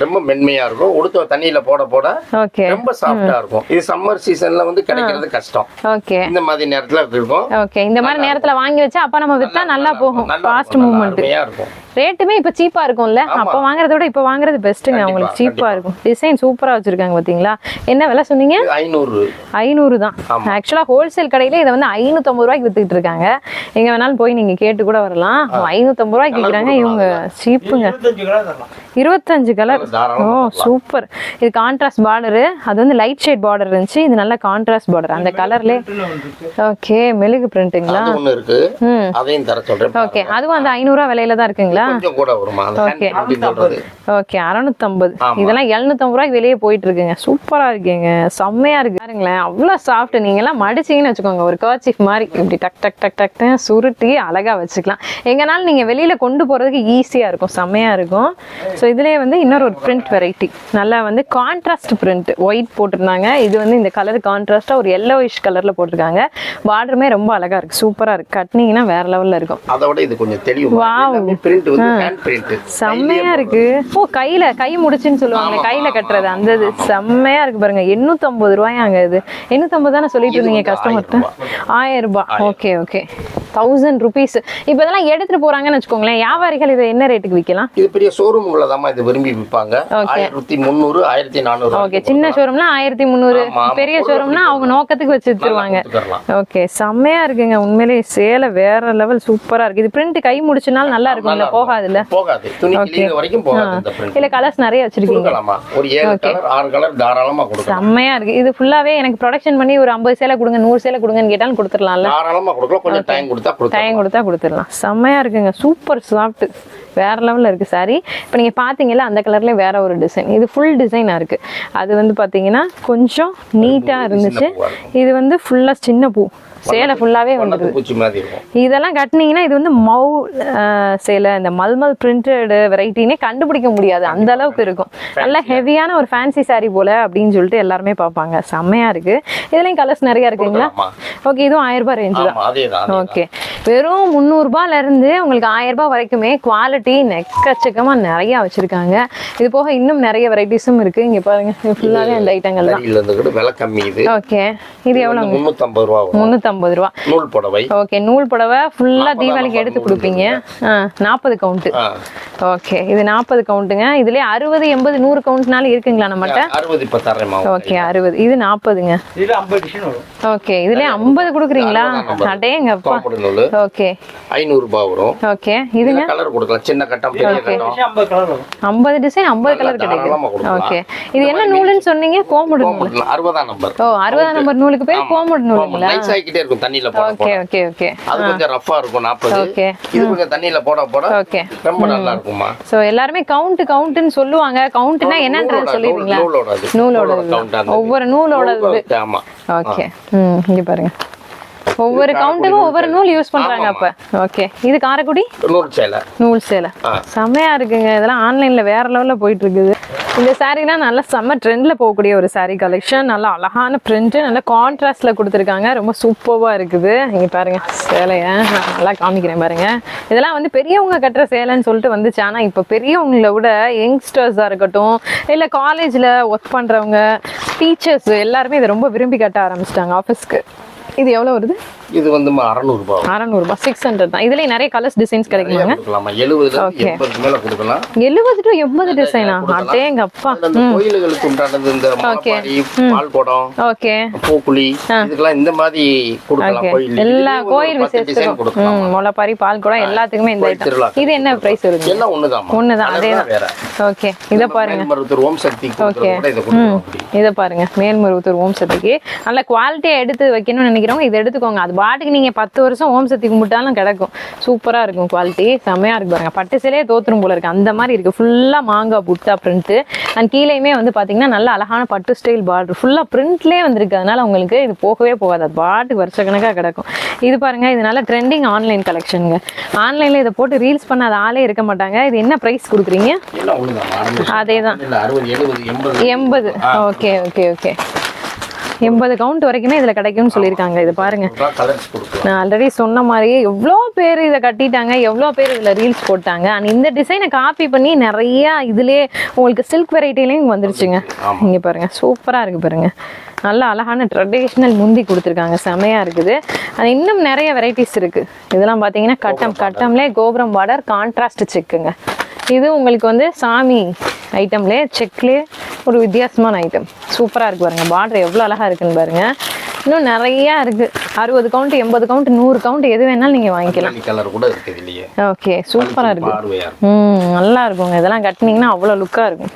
ரொம்ப மென்மையா இருக்கும். உடுத்த தண்ணியில போட போட ஓகே ரொம்ப சாஃப்ட்டா இருக்கும். இது சம்மர் சீசன்ல வந்து கிடைக்கிறது கஷ்டம். ஓகே, இந்த மாதிரி நேரத்துல இருக்கும். ஓகே, இந்த மாதிரி நேரத்துல வாங்கி வச்சா அப்ப நம்ம வித்தா நல்லா போகும். ஃபாஸ்ட் மூவ்மெண்ட் இருக்கும். ரேட்டுமே இப்ப சீப்பா இருக்கும்ல? அப்ப வாங்குறத விட இப்ப வாங்குறது பெஸ்ட்டுங்க. உங்களுக்கு சீப்பா இருக்கும். டிசைன் சூப்பரா வச்சிருக்காங்க பாத்தீங்களா? என்ன விலை சொன்னீங்க? 500 தான். ஆக்சுவலா ஹோல்சேல் கடையில இதை வந்து 550 ரூபாய்க்கு வித்துட்டு இருக்காங்க. எங்க வேணாலும் வேணாலும் போய் நீங்க கேட்டு கூட வரலாம். 550 ரூபாய்க்கு விற்கிறாங்க இவங்க. சீப்புங்க. 25 கலர். ஓ சூப்பர். இது கான்ட்ராஸ்ட் பார்டரு. அது வந்து லைட் ஷேட் பார்டர் இருந்துச்சு. இது நல்ல கான்ட்ராஸ்ட் பார்டர். அந்த கலர்ல ஓகே மெழுகு பிரிண்டிங்களா? ஒண்ணு இருக்கு. அதையும் தர சொல்றேன். ஓகே அதுவும் அந்த 500 ரூபாய் விலையில தான் இருக்குங்களா? கொஞ்சம் கூட வருமா? அந்த ஓகே சொல்றது. ஓகே 650. இதெல்லாம் 750 ரூபாய்க்கு வெளியே போயிட்டு இருக்குங்க. சூப்பரா இருக்குங்க. செம்மையா இருக்கு பாருங்களேன். அவ்வளவு சாஃப்ட். நீங்க எல்லாம் மடிச்சீங்கன்னு வச்சுக்கோங்க ஒரு கர்ச்சீஃப் மாதிரி இப்படி டக் டக் டக் டக் சுருட்டி அழகா வச்சுக்கலாம். எங்கனாலும் நீங்க வெளியில கொண்டு போறதுக்கு ஈஸியா இருக்கும். செம்மையா இருக்கும். ஸோ இதுலயே வந்து இன்னொரு ஒரு பிரிண்ட் வெரைட்டி நல்லா வந்து கான்ட்ராஸ்ட் பிரிண்ட் ஒயிட் போட்டிருந்தாங்க. இது வந்து இந்த கலர் கான்ட்ராஸ்டா ஒரு yellowish கலர்ல போட்டிருக்காங்க. பார்டருமே ரொம்ப அழகா இருக்கு. சூப்பரா இருக்கு. கட்டினீங்கன்னா வேற லெவல்ல இருக்கும். அதோட இது கொஞ்சம் தெளிவு. பிரிண்ட் வந்து ஹேண்ட் பிரிண்ட். செம்மையா இருக்கு. ஓ கை முடிச்சுன்னு சொல்லுவாங்களே கையில கட்டுறது அந்த இது செம்மையா இருக்கு பாருங்க. 850 ரூபாயாங்க இது. 850 தானே சொல்லிட்டு இருந்தீங்க கஸ்டமர்கிட்ட? 1000 ரூபாய். Okay okay 1000 rupees. இப்போ இதெல்லாம் எடுத்துட்டு போறாங்கன்னு வச்சுக்கோங்களேன். வியாபாரிகள் இதை என்ன ரேட்டுக்கு விற்கலாம்? இது பெரிய ஷோரூம்ல தான் இது விரும்பி விற்பாங்க. 1300 1400. ஓகே சின்ன ஷோரூம்னா 1300. பெரிய ஷோரூம்னா அவங்க நோக்கத்துக்கு வச்சு வித்துருவாங்க. ஓகே செம்மையா இருக்குங்க. உண்மையிலேயே சேலை வேற லெவல் சூப்பரா இருக்கு. இது பிரிண்ட் கை முடிச்சுனாலும் நல்லா இருக்கும்ல? போகாதுல்ல? போகாது. துணி கிளியர் வரைக்கும் போகாது இந்த பிரிண்ட். இல்ல கலர்ஸ் நிறைய வச்சிருக்கீங்க. ஒரு 7 கலர் 6 கலர் தாராளமா கொடுக்கலாம். செம்மையா இருக்கு. இது ஃபுல்லாவே எனக்கு ப்ரொடக்ஷன் பண்ணி ஒரு 50 சேலை கொடுங்க 100 சேலை கொடுங்கன்னு கேட்டாலும் கொடுத்துடலாம்ல? தாராளமா கொடுக்கலாம். கொஞ்சம் டைம் கொடுத்தா கொடுத்துடலாம். செம்மையா இருக்குங்க. சூப்பர் சாஃப்ட் வேற லெவல்ல இருக்கு சாரி. இப்போ நீங்க பாத்தீங்கல்ல அந்த கலர்ல வேற ஒரு டிசைன். இது ஃபுல் டிசைனா இருக்கு. அது வந்து பாத்தீங்கன்னா கொஞ்சம் நீட்டா இருந்துச்சு. இது வந்து ஃபுல்லா சின்ன பூ சேலை ஃபுல்லாவே வந்துருது. இதெல்லாம் கட்டினீங்கன்னா இது வந்து மவு சேலை இந்த மல்மல் பிரிண்டட் வெரைட்டினே கண்டுபிடிக்க முடியாது. அந்த அளவுக்கு இருக்கும். நல்ல ஹெவியான ஒரு ஃபேன்சி சாரி போல அப்படின்னு சொல்லிட்டு எல்லாருமே பார்ப்பாங்க. செம்மையா இருக்கு. இதுலயும் கலர்ஸ் நிறைய இருக்குங்களா? ஓகே இதுவும் 1000 ரூபாய் ரேஞ்சு தான். ஓகே வெறும் 300 ரூபாயில இருந்து உங்களுக்கு 1000 ரூபாய் வரைக்குமே குவாலிட்டி நெக்கச்சக்கமா நிறைய வச்சிருக்காங்க. இது போக இன்னும் நிறைய வெரைட்டிஸும் இருக்கு. இங்க பாருங்க ஃபுல்லாவே அந்த ஐட்டங்கள் தான். விலை கம்மி இது. ஓகே இது எவ்வளவு? 350 ரூபாய். 350 ரூபாய். நூல் புடவை. ஓகே நூல் புடவை ஃபுல்லா தீபாவளிக்கு எடுத்து கொடுப்பீங்க. 40 கவுண்ட். ஓகே இது 40 கவுண்ட்டுங்க. இதுலயே 60 80 100 கவுண்ட்னால இருக்குங்களா நம்மகிட்ட? 60 இப்ப தரேன்மா. ஓகே 60. இது 40ங்க. இதுல 50 டிசைன் வரும். ஓகே இதுலயே 50 கொடுக்குறீங்களா? அடேங்கப்பா. ஓகே 500 ரூபாய் வரும். ஓகே இதுங்க கலர் கொடுக்கலாம். சின்ன கட்டம் பெரிய கட்டம் 50 கலர் வரும். 50 டிசைன் 50 கலர் கிடைக்கும். ஓகே இது என்ன நூல்னு சொன்னீங்க? கோமுடு நூல். 60ஆம் நம்பர். ஓ 60ஆம் நம்பர் நூலுக்கு பேர் கோமுடு நூலுங்களா? நைஸ் ஆகிட்டே இருக்கும் தண்ணில போட. ஓகே ஓகே ஓகே அது கொஞ்சம் ரஃப்பா இருக்கும் 40. ஓகே இது கொஞ்சம் தண்ணில போட ஓகே ரொம்ப நல்லா இருக்குமா. சோ எல்லாரும் கவுண்ட்னு சொல்லுவாங்க. கவுண்ட்னா என்னன்றது சொல்லிடுவீங்களா? நூலோட ஒவ்வொரு நூலோட. ஆமா ஓகே இங்க பாருங்க ஒவ்வொரு கவுண்ட்டுக்கும் ஒவ்வொரு நூல் யூஸ் பண்றாங்க. அப்ப ஓகே இது காரைக்குடி நூல் சேலை செம்மையா இருக்குங்க. இதெல்லாம் ஆன்லைன்ல வேற லெவல்ல போயிட்டு இருக்குது. இந்த சாரீலாம் நல்ல செம்ம ட்ரெண்ட்ல போகக்கூடிய ஒரு சாரீ கலெக்ஷன். நல்ல அழகான பிரிண்ட் நல்ல கான்ட்ராஸ்ட்ல கொடுத்துருக்காங்க. ரொம்ப சூப்பர்வா இருக்குது. இங்க பாருங்க சேலைய நல்லா காமிக்கிறேன் பாருங்க. இதெல்லாம் வந்து பெரியவங்க கட்டுற சேலைன்னு சொல்லிட்டு வந்துச்சு. ஆனா இப்ப பெரியவங்களை விட யங்ஸ்டர்ஸா இருக்கட்டும் இல்ல காலேஜ்ல ஒர்க் பண்றவங்க டீச்சர்ஸ் எல்லாருமே இதை ரொம்ப விரும்பி கட்ட ஆரம்பிச்சிட்டாங்க ஆஃபீஸ்க்கு. இது எவ்வளவு வருது? இது வந்து 600 ரூபாய். 600 ரூபாய் 600 தான். இதுலயே நிறைய கலர்ஸ் டிசைன்ஸ் கிடைக்குமாங்க? 70 ல 80 மேல கொடுக்கலாம். 70 to 80 டிசைனா? அடேங்கப்பா. அந்த கோயில்களுக்கு உண்டானது இந்த மாப்பாரி பால் குடம் ஓகே பூக்குழி இதுக்கெல்லாம் இந்த மாதிரி கொடுக்கலாம். கோயில் எல்லா கோயில் விசேஷத்துக்கும் முளைப்பாரி பால் குடம் எல்லாத்துக்குமே இந்த ஐட்டம். இது என்ன பிரைஸ் வருது? எல்லாம் ஒண்ணுதான் அதேதான். ஓகே இத பாருங்க மேல்மருவத்தூர் ஓம் சக்தி கூட இத கொடுக்கலாம். இத பாருங்க மேல்மருவத்தூர் ஓம் சக்திக்கு நல்ல குவாலிட்டியா எடுத்து வைக்கணும்னு நினைக்கிறவங்க இதை எடுத்துக்கோங்க. அது பாட்டுக்கு நீங்க 10 வருஷம் ஓம் சக்தி கும்பிட்டாலும் கிடைக்கும். சூப்பரா இருக்கும். குவாலிட்டி செம்மையா இருக்கு பாருங்க. பட்டு சேலையே தோத்துரும் போல இருக்கு அந்த மாதிரி இருக்கு. ஃபுல்லா மாங்காய் புட்டா பிரிண்ட் அண்ட் கீழேயுமே வந்து பாத்தீங்கன்னா நல்ல அழகான பட்டு ஸ்டைல் பார்டர் ஃபுல்லா பிரிண்ட்லயே வந்திருக்கு. அதனால உங்களுக்கு இது போகவே போகாது. அது பாட்டுக்கு வருஷக்கணக்கா கிடக்கும். இது பாருங்க இது நல்ல ட்ரெண்டிங் ஆன்லைன் கலெக்ஷனுங்க. ஆன்லைன்ல இதை போட்டு ரீல்ஸ் பண்ணாத ஆளே இருக்க மாட்டாங்க. இது என்ன பிரைஸ் கொடுக்குறீங்க? அதேதான் 80. ஓகே ஓகே ஓகே 80 கவுண்ட் வரைக்குமே இதுல கிடைக்கும்னு சொல்லியிருக்காங்க. இது பாருங்க நான் ஆல்ரெடி சொன்ன மாதிரி எவ்வளோ பேர் இதை கட்டிட்டாங்க, எவ்வளோ பேர் இதுல ரீல்ஸ் போட்டாங்க. அண்ட் இந்த டிசைனை காப்பி பண்ணி நிறைய இதுலயே உங்களுக்கு சில்க் வெரைட்டிலையும் வந்துருச்சுங்க. இங்க பாருங்க சூப்பரா இருக்கு பாருங்க. நல்ல அழகான ட்ரெடிஷ்னல் முந்தி கொடுத்துருக்காங்க. செமையா இருக்குது. அது இன்னும் நிறைய வெரைட்டிஸ் இருக்கு. இதெல்லாம் பாத்தீங்கன்னா கட்டம்லேயே கோபுரம் பார்டர் கான்ட்ராஸ்ட் செக்குங்க. இது உங்களுக்கு வந்து சாமி ஐட்டம்லேயே செக்லேயே ஒரு வித்தியாசமான ஐட்டம் சூப்பராக இருக்கு பாருங்க. பார்டர் எவ்வளோ அழகா இருக்குன்னு பாருங்க. இன்னும் நிறைய இருக்கு. 60 கவுண்ட், 80 கவுண்ட், 100 கவுண்ட் எது வேணாலும் நீங்க வாங்கிக்கலாம். கலர் கூட இருக்குது இல்லையே. ஓகே, சூப்பரா இருக்கு. பார்வையா நல்லா இருக்குங்க. இதெல்லாம் கட்டினீங்கன்னா அவ்வளோ லுக்கா இருக்கும்.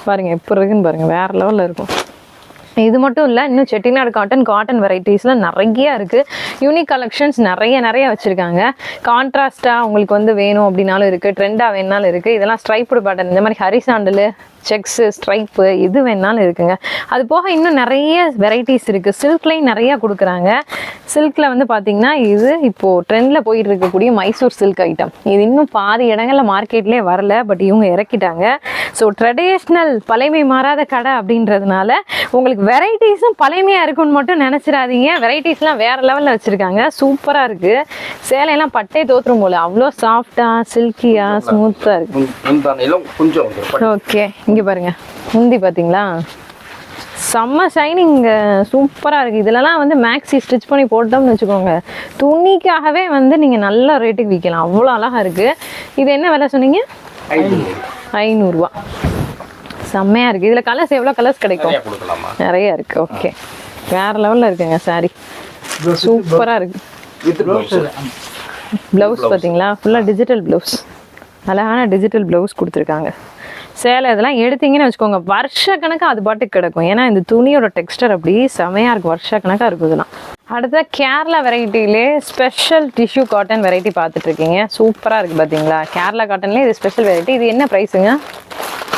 பாருங்க எப்படி இருக்குன்னு பாருங்க, வேற லெவல்ல இருக்கும். இது மட்டும் இல்லை, இன்னும் செட்டிநாடு காட்டன் வெரைட்டிஸ்ல நிறைய இருக்கு. யூனிக் கலெக்ஷன்ஸ் நிறைய வச்சிருக்காங்க. கான்ட்ராஸ்டா உங்களுக்கு வந்து வேணும் அப்படின்னாலும் இருக்கு, ட்ரெண்டா வேணாலும் இருக்கு. இதெல்லாம் ஸ்ட்ரைப்டு பேட்டர்ன், இந்த மாதிரி ஹரிசாண்டல், செக்ஸ், ஸ்ட்ரைப்பு எது வேணாலும் இருக்குங்க. அது போக இன்னும் நிறைய வெரைட்டிஸ் இருக்கு. சில்க்லையும் நிறைய கொடுக்குறாங்க. சில்க்ல வந்து பாத்தீங்கன்னா இது இப்போ ட்ரெண்ட்ல போயிட்டு இருக்கக்கூடிய மைசூர் சில்க் ஐட்டம். இது இன்னும் பாதி இடங்கள்ல மார்க்கெட்லேயே வரல, பட் இவங்க இறக்கிட்டாங்க. ஸோ ட்ரெடிஷ்னல் பழமை மாறாத கடை அப்படின்றதுனால உங்களுக்கு வெரைட்டிஸும் பழமையா இருக்குன்னு மட்டும் நினைச்சிடாதீங்க. வெரைட்டிஸ்லாம் வேற லெவல்ல வச்சிருக்காங்க. சூப்பரா இருக்கு. சேலையெல்லாம் பட்டே தோத்துரும் போல, அவ்வளோ சாஃப்டா சில்கியா ஸ்மூத்தா இருக்கு. ஓகே, இங்க பாருங்க முந்தி பாத்தீங்களா, செம்ம ஷைனிங், சூப்பரா இருக்கு. இதுலலாம் வந்து மேக்ஸி ஸ்டிச் பண்ணி போட்டோம்னு வச்சுக்கோங்க, துணிக்காகவே வந்து நீங்க நல்ல ரேட்டுக்கு விற்கலாம். அவ்வளோ அழகா இருக்கு. இது என்ன விலை சொன்னீங்க? 500 ரூபா. செம்மையா இருக்கு. இதுல கலர்ஸ் எவ்வளவு கலர்ஸ் கிடைக்கும்? நிறைய இருக்கு. ஓகே, வேற லெவல்ல இருக்குங்க. சாரி சூப்பரா இருக்கு. பிளவுஸ் பாத்தீங்களா, ஃபுல்லா டிஜிட்டல் பிளவுஸ், அழகான டிஜிட்டல் பிளவுஸ் கொடுத்துருக்காங்க. சேலை இதெல்லாம் எடுத்தீங்கன்னு வச்சுக்கோங்க, வருஷ கணக்கா அது பாட்டுக்கு கிடக்கும். ஏன்னா இந்த துணியோட டெக்ஸ்டர் அப்படி செமையா இருக்கும், வருஷ கணக்கா இருக்கும் இதெல்லாம். அடுத்த கேரளா வெரைட்டிலே ஸ்பெஷல் டிஷ்யூ காட்டன் வெரைட்டி பார்த்துட்டு இருக்கீங்க. சூப்பரா இருக்கு பாத்தீங்களா, கேரளா காட்டன்லேயே இது ஸ்பெஷல் வெரைட்டி. இது என்ன ப்ரைஸுங்க?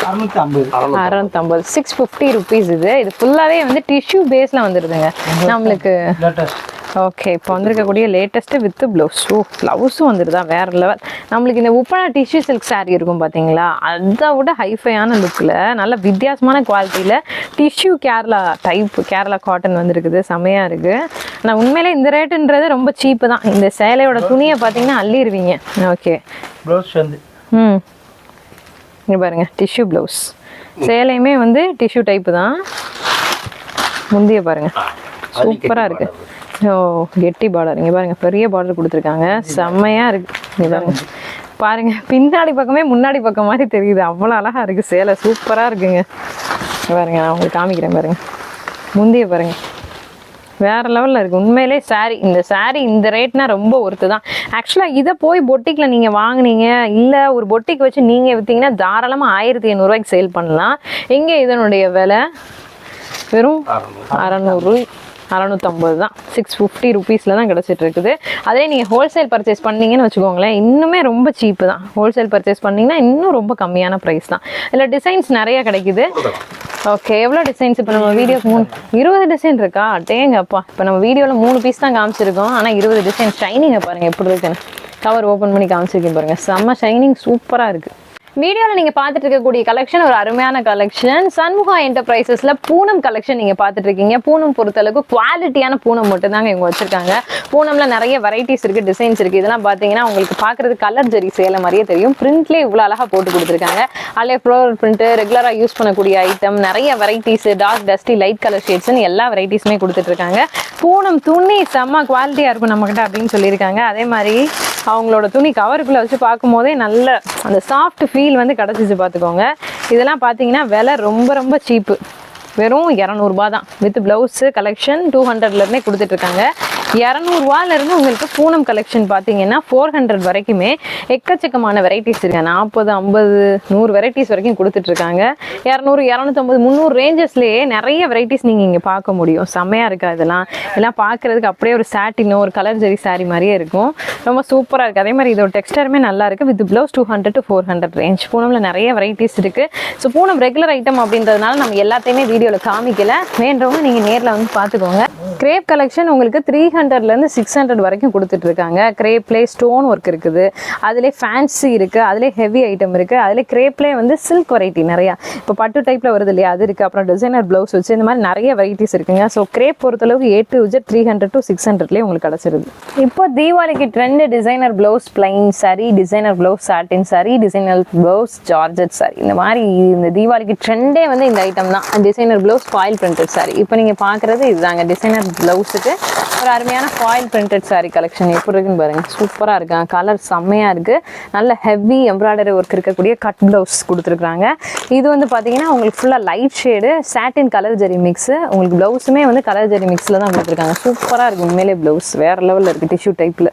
650, 650 ருபீஸ். இது ஃபுல்லாவே வந்து டிஷ்யூ பேஸ்ல வந்துருதுங்க நம்மளுக்கு. ஓகே, இப்போ வந்திருக்கக்கூடிய லேட்டஸ்ட் வித் பிளவுஸ். பிளவுஸும் வந்துருதா, வேற லெவல். நம்மளுக்கு இந்த உப்பனா டிஷ்யூ சில்க் சாரி இருக்கும் பாத்தீங்களா, அதை விட ஹைஃபையான லுக்ல நல்ல வித்தியாசமான குவாலிட்டியில tissue Kerala type Kerala cotton வந்துருக்குது. செமையா இருக்கு. நான் உண்மையிலே இந்த ரேட்டுன்றது ரொம்ப சீப்பு தான். இந்த சேலையோட துணியை பார்த்தீங்கன்னா அள்ளிடுவீங்க. ஓகே, ப்ளவுஸ் வந்து இங்க பாருங்க, டிஷ்யூ பிளவுஸ். சேலையுமே வந்து டிஷ்யூ டைப்பு தான். முந்திய பாருங்க, சூப்பரா இருக்கு. ஓ, கெட்டி பார்டர். இங்க பாருங்க, பெரிய பார்டர் கொடுத்துருக்காங்க. செம்மையா இருக்கு. இங்க பாருங்க, பாருங்க பின்னாடி பக்கமே முன்னாடி பக்கம் மாதிரி தெரியுது. அவ்வளோ அழகா இருக்கு சேலை, சூப்பரா இருக்குங்க. பாருங்க, நான் உங்களுக்கு காமிக்கிறேன் பாருங்க. முந்திய பாருங்க, வேற லெவல்ல இருக்கு. உண்மையிலே சாரி, இந்த சாரி இந்த ரேட்னா ரொம்ப ஒர்த்து தான். ஆக்சுவலா இதை போய் பொட்டிக்ல நீங்க வாங்குனீங்க, இல்ல ஒரு பொட்டிக் வச்சு நீங்க வித்தீங்கன்னா தாராளமா 1500 ரூபாய்க்கு சேல் பண்ணலாம். எங்க இதனுடைய விலை வெறும் 600, 650 தான். 650 ருபீஸ்ல தான் கிடைச்சிட்டு இருக்குது. அதே நீங்க ஹோல்சேல் பர்ச்சேஸ் பண்ணீங்கன்னு வச்சுக்கோங்களேன், இன்னுமே ரொம்ப சீப்பு தான். ஹோல்சேல் பர்ச்சேஸ் பண்ணீங்கன்னா இன்னும் ரொம்ப கம்மியான ப்ரைஸ் தான். இதுல டிசைன்ஸ் நிறைய கிடைக்குது. ஓகே, எவ்வளோ டிசைன்ஸ்? இப்போ நம்ம வீடியோக்கு 20 டிசைன் இருக்கா? டேங்கப்பா, இப்போ நம்ம வீடியோவில் 3 பீஸ் தான் காமிச்சிருக்கோம், ஆனால் 20 டிசைன். ஷைனிங்கை பாருங்க எப்படி இருக்குன்னு. கவர் ஓப்பன் பண்ணி காமிச்சிருக்கேன் பாருங்க, செம்ம ஷைனிங், சூப்பராக இருக்கு. வீடியோவில் நீங்கள் பார்த்துட்டு இருக்கக்கூடிய கலெக்ஷன் ஒரு அருமையான கலெக்ஷன். சண்முகா என்டர்பிரைசஸில் பூனம் கலெக்ஷன் நீங்கள் பார்த்துட்டு இருக்கீங்க. பூனம் பொறுத்தளவுக்கு குவாலிட்டியான பூனம் மட்டும் தாங்க இவங்க வச்சிருக்காங்க. பூனம்ல நிறைய வெரைட்டிஸ் இருக்குது, டிசைன்ஸ் இருக்குது. இதெல்லாம் பார்த்தீங்கன்னா உங்களுக்கு பார்க்குறது கலர் ஜெரி சேலை மாதிரியே தெரியும். பிரிண்ட்லேயே இவ்வளோ அழகாக போட்டு கொடுத்துருக்காங்க. அதிலே ஃப்ளோரல் பிரிண்ட்டு, ரெகுலராக யூஸ் பண்ணக்கூடிய ஐட்டம், நிறைய varieties, dark dusty, light colour ஷேட்ஸ்ன்னு எல்லா வெரைட்டிஸுமே கொடுத்துட்ருக்காங்க. பூனம் துணி செம்ம குவாலிட்டியாக இருக்கும் நம்மக்கிட்ட அப்படின்னு சொல்லியிருக்காங்க. அதே மாதிரி அவங்களோட துணி கவருக்குள்ளே வச்சு பார்க்கும் போதே நல்ல அந்த சாஃப்ட் ஃபீல் வந்து கிடச்சிச்சு பார்த்துக்கோங்க. இதெல்லாம் பார்த்தீங்கன்னா விலை ரொம்ப ரொம்ப சீப்பு, வெறும் 200 ரூபா தான். வித் பிளவுஸு கலெக்ஷன் 200லேருந்தே கொடுத்துட்ருக்காங்க. 200 ரூபாயிலிருந்து உங்களுக்கு பூனம் கலெக்ஷன் பார்த்தீங்கன்னா 400 வரைக்குமே எக்கச்சக்கமான வெரைட்டிஸ் இருக்கு. 40, 50, 100 வெரைட்டிஸ் வரைக்கும் கொடுத்துட்ருக்காங்க. 200, 250, 300 ரேஞ்சஸ்லேயே நிறைய வெரைட்டிஸ் நீங்கள் இங்கே பார்க்க முடியும். செம்மையாக இருக்கா இதெல்லாம். இதெல்லாம் பார்க்குறதுக்கு அப்படியே ஒரு சாட்டினோ ஒரு கலர் ஜெரி சாரி மாதிரியே இருக்கும். ரொம்ப சூப்பராக இருக்குது. அதே மாதிரி இதோட டெக்ஸ்டருமே நல்லா இருக்குது. With blouse 200 to 400 range. பூனமில் நிறைய வெரைட்டிஸ் இருக்குது. ஸோ பூனம் ரெகுலர் ஐட்டம் அப்படின்றதுனால நம்ம எல்லாத்தையுமே வீடியோவில் காமிக்கல. வேண்டவங்க நீங்கள் நேரில் வந்து பார்த்துக்கோங்க. கிரேப் கலெக்ஷன் உங்களுக்கு 300லேருந்து 600 வரைக்கும் கொடுத்துட்ருக்காங்க. கிரேப்லேயே ஸ்டோன் ஒர்க் இருக்குது, அதிலே ஃபேன்சி இருக்குது, அதிலே ஹெவி ஐட்டம் இருக்குது, அதிலே கிரேப்லேயே வந்து சில்க் வெரைட்டி நிறையா, இப்போ பட்டு டைப்பில் வருது இல்லையா, அது இருக்குது. அப்புறம் டிசைனர் ப்ளவுஸ் வச்சு இந்த மாதிரி நிறைய வெரைட்டிஸ் இருக்குங்க. ஸோ கிரேப் பொறுத்தளவுக்கு A to Z 300 to 600லேயே உங்களுக்கு கிடச்சிருது. இப்போ தீபாவளிக்கு trend designer blouse plain sari, designer blouse satin sari, designer blouse georgette sari, இந்த மாதிரி இந்த தீபாவளிக்கு ட்ரெண்டே வந்து இந்த ஐட்டம் தான். Designer blouse foil printed sari. இப்போ நீங்கள் பார்க்குறது இதுதாங்க டிசைனர் ப்ளவுஸுக்கு ஒரு அருமையான ஃபாயில் பிரிண்டட் saree கலெக்ஷன் எப்படி இருக்குன்னு பாருங்க. சூப்பரா இருக்கு. கலர் செம்மையா இருக்கு. நல்ல ஹெவி எம்ப்ராய்டரி ஒர்க் இருக்கக்கூடிய கட் பிளவுஸ் கொடுத்துருக்காங்க. இது வந்து பாத்தீங்கன்னா உங்களுக்கு ஃபுல்லா லைட் ஷேடு சாட்டின் கலர் ஜெரி மிக்ஸ். உங்களுக்கு பிளவுஸுமே வந்து கலர் ஜெரி மிக்ஸ்ல தான் கொடுத்துருக்காங்க. சூப்பரா இருக்கு உண்மையிலே பிளவுஸ் வேற லெவல்ல இருக்கு. டிஷ்யூ டைப்ல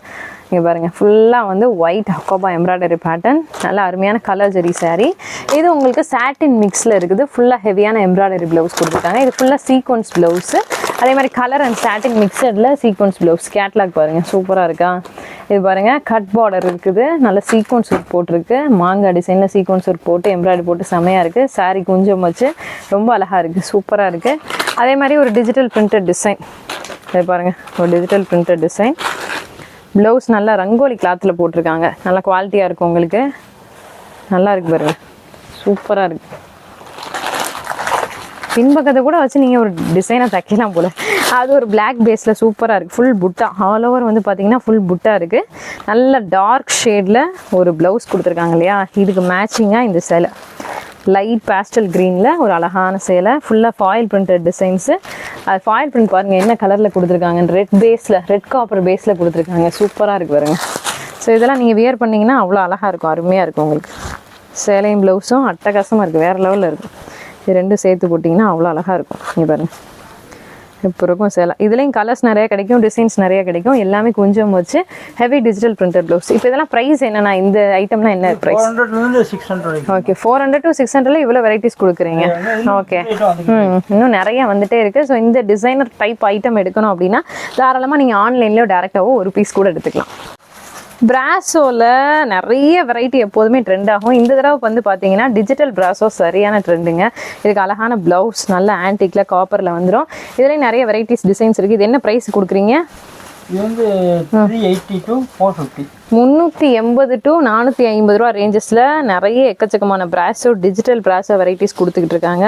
இங்கே பாருங்கள் ஃபுல்லாக வந்து ஒயிட் ஹக்கோபா எம்ப்ராய்டரி பேட்டர்ன். நல்ல அருமையான கலர் ஜெரி saree. இது உங்களுக்கு சாட்டின் மிக்ஸில் இருக்குது. ஃபுல்லாக ஹெவியான எம்ப்ராய்டரி ப்ளவுஸ் கொடுத்துருக்காங்க. இது ஃபுல்லாக சீக்வன்ஸ் ப்ளவுஸு. அதே மாதிரி கலர் அண்ட் சாட்டின் மிக்சடில் சீக்வன்ஸ் ப்ளவுஸ். கேட்லாக் பாருங்கள் சூப்பராக இருக்கா. இது பாருங்கள் கட் பார்டர் இருக்குது. நல்ல சீக்வன்ஸ் ஒர்க் போட்டிருக்கு. மாங்காய் டிசைனில் சீக்வன்ஸ் ஒர்க் போட்டு எம்ப்ராய்டரி போட்டு செமையாக இருக்குது. saree கொஞ்சம் வச்சு ரொம்ப அழகாக இருக்குது. சூப்பராக இருக்குது. அதே மாதிரி ஒரு டிஜிட்டல் பிரிண்டட் டிசைன். இது பாருங்கள் ஒரு டிஜிட்டல் பிரிண்டட் டிசைன். ப்ளவுஸ் நல்லா ரங்கோலி கிளாத்தில் போட்டிருக்காங்க. நல்லா குவாலிட்டியாக இருக்கும் உங்களுக்கு. நல்லா இருக்கு பாருங்க சூப்பராக இருக்கு. பின்பக்கத்தை கூட வச்சு நீங்கள் ஒரு டிசைனை தைக்கலாம் போல். அது ஒரு பிளாக் பேஸில் சூப்பராக இருக்குது. ஃபுல் புட்டா ஆல் ஓவர் வந்து பார்த்தீங்கன்னா ஃபுல் புட்டா இருக்குது. நல்ல டார்க் ஷேடில் ஒரு ப்ளவுஸ் கொடுத்துருக்காங்க இல்லையா. இதுக்கு மேட்சிங்காக இந்த சேலை லைட் பேஸ்டல் க்ரீனில் ஒரு அழகான சேலை. ஃபுல்லாக ஃபாயில் பிரிண்டட் டிசைன்ஸு. அது ஃபாயில் பிரிண்ட் பாருங்கள் என்ன கலரில் கொடுத்துருக்காங்க. ரெட் பேஸில் ரெட் காப்பர் பேஸில் கொடுத்துருக்காங்க. சூப்பராக இருக்குது பாருங்க. ஸோ இதெல்லாம் நீங்கள் வியர் பண்ணிங்கன்னா அவ்வளோ அழகாக இருக்கும். அருமையாக இருக்கும் உங்களுக்கு. சேலையும் ப்ளவுஸும் அட்டகாசமாக இருக்குது. வேறு லெவலில் இருக்கும். இது ரெண்டும் சேர்த்து போட்டிங்கன்னா அவ்வளோ அழகாக இருக்கும். நீங்கள் பாருங்கள் இப்போ இருக்கும் சேலை. இதுலேயும் கலர்ஸ் நிறைய கிடைக்கும், டிசைன்ஸ் நிறைய கிடைக்கும். எல்லாமே கொஞ்சம் வச்சு ஹெவி டிஜிட்டல் பிரிண்டட் ப்ளவுஸ். இப்போ இதெல்லாம் ப்ரைஸ் என்னன்னா இந்த ஐட்டம்லாம் என்ன ப்ரைஸ்? 600. ஓகே 400 to 600 இவ்வளோ வெரைட்டிஸ் கொடுக்குறீங்க. ஓகே இன்னும் நிறைய வந்துட்டே இருக்குது. ஸோ இந்த டிசைனர் டைப் ஐட்டம் எடுக்கணும் அப்படின்னா தாராளமாக நீங்கள் ஆன்லைன்லேயோ டேரெக்டாகவோ ஒரு பீஸ் கூட எடுத்துக்கலாம். பிராசோவில் நிறைய வெரைட்டி எப்போதுமே ட்ரெண்ட் ஆகும். இந்த தடவை வந்து பார்த்தீங்கன்னா டிஜிட்டல் பிராசோ சரியான ட்ரெண்டுங்க. இதுக்கு அழகான ப்ளவுஸ் நல்ல ஆன்டிக்கில் காப்பரில் வந்துடும். இதுலேயும் நிறைய வெரைட்டிஸ் டிசைன்ஸ் இருக்குது. இது என்ன ப்ரைஸ் கொடுக்குறீங்க? இது வந்து 380 to 450. 380 to 450 ரூபா ரேஞ்சஸில் நிறைய எக்கச்சக்கமான பிராசோ டிஜிட்டல் பிராசோ வெரைட்டிஸ் கொடுத்துக்கிட்டு இருக்காங்க.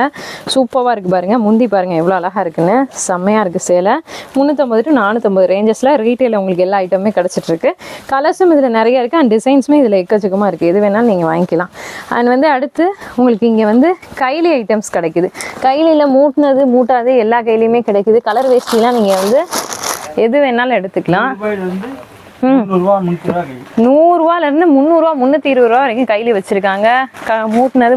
சூப்பராக இருக்குது பாருங்கள். முந்தி பாருங்கள் எவ்வளோ அழகாக இருக்குன்னு. செம்மையாக இருக்குது சேலை. 350 to 450 ரேஞ்சஸில் ரீட்டெயில் உங்களுக்கு எல்லா ஐட்டமே கிடச்சிட்ருக்கு. கலர்ஸும் இதில் நிறைய இருக்குது அண்ட் டிசைன்ஸுமே இதில் எக்கச்சக்கமாக இருக்குது. எது வேணாலும் நீங்கள் வாங்கிக்கலாம். அண்ட் வந்து அடுத்து உங்களுக்கு இங்கே வந்து கைலி ஐட்டம்ஸ் கிடைக்குது. கைலியில் மூட்டினது மூட்டாது எல்லா கையிலையுமே கிடைக்குது. கலர் வேஷ்டிலாம் நீங்கள் வந்து எது வேணாலும் எடுத்துக்கலாம். 100 ரூபா 320 ரூபா வரைக்கும் கைலி வச்சிருக்காங்க. மூட்டினது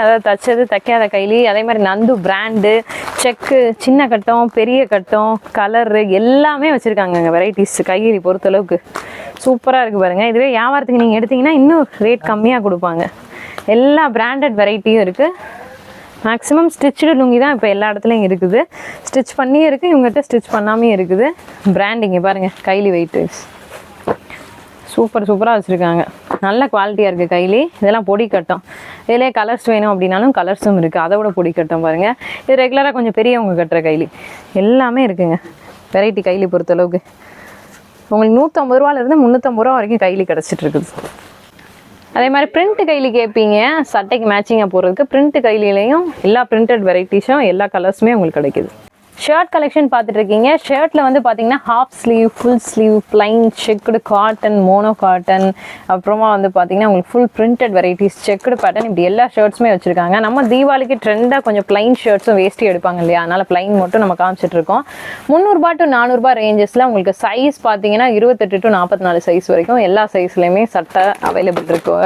அதாவது தச்சது தைக்காத கைலி. அதே மாதிரி நந்து பிராண்டு செக்கு சின்ன கட்டம் பெரிய கட்டம் கலரு எல்லாமே வச்சிருக்காங்க வெரைட்டிஸ். கைலி பொறுத்தளவுக்கு சூப்பராக இருக்குது பாருங்க. இதுவே வியாபாரத்துக்கு நீங்கள் எடுத்தீங்கன்னா இன்னும் ரேட் கம்மியாக கொடுப்பாங்க. எல்லா பிராண்டட் வெரைட்டியும் இருக்குது. மேக்ஸிமம் ஸ்டிச்சு லுங்கி தான் இப்போ எல்லா இடத்துலையும் இருக்குது. ஸ்டிச் பண்ணியும் இருக்குது, இவங்ககிட்ட ஸ்டிச் பண்ணாமையும் இருக்குது. பிராண்டிங்க பாருங்கள் கைலி வெயிட்டு சூப்பராக வச்சுருக்காங்க. நல்ல குவாலிட்டியாக இருக்குது கைலி. இதெல்லாம் பொடி கட்டம். இதிலே கலர்ஸ் வேணும் அப்படின்னாலும் கலர்ஸும் இருக்குது. அதை விட பொடி கட்டம் பாருங்கள். இது ரெகுலராக கொஞ்சம் பெரியவங்க கட்டுற கைலி எல்லாமே இருக்குங்க. வெரைட்டி கைலி பொறுத்தளவுக்கு உங்களுக்கு 150 ரூபாலேருந்து 350 ரூபா வரைக்கும் கைலி கிடச்சிட்டு இருக்குது. அதே மாதிரி பிரிண்ட் கைலி கேட்பீங்க சட்டைக்கு மேட்சிங்காக போடுறதுக்கு. பிரிண்ட் கைலிலையும் எல்லா பிரிண்டட் வெரைட்டிஸும் எல்லா கலர்ஸுமே உங்களுக்கு கிடைக்குது. ஷர்ட் கலெக்ஷன் பார்த்துட்டு இருக்கீங்க. ஷர்ட்டில் வந்து பார்த்தீங்கன்னா half sleeve full sleeve plain checked cotton mono cotton அப்புறமா வந்து பார்த்தீங்கன்னா உங்களுக்கு full printed varieties checked pattern இப்படி எல்லா ஷர்ட்ஸுமே வச்சுருக்காங்க. நம்ம தீபாவளிக்கு ட்ரெண்டாக கொஞ்சம் பிளைன் ஷர்ட்ஸும் வேஸ்ட்டி எடுப்பாங்க இல்லையா, அதனால் பிளைன் மட்டும் நம்ம காமிச்சிட்ருக்கோம். 300 to 400 ரேஞ்சஸில் உங்களுக்கு சைஸ் பார்த்தீங்கன்னா 28 to 44 சைஸ் வரைக்கும் எல்லா சைஸ்லையுமே சட்டை அவைலபிள் இருக்கு.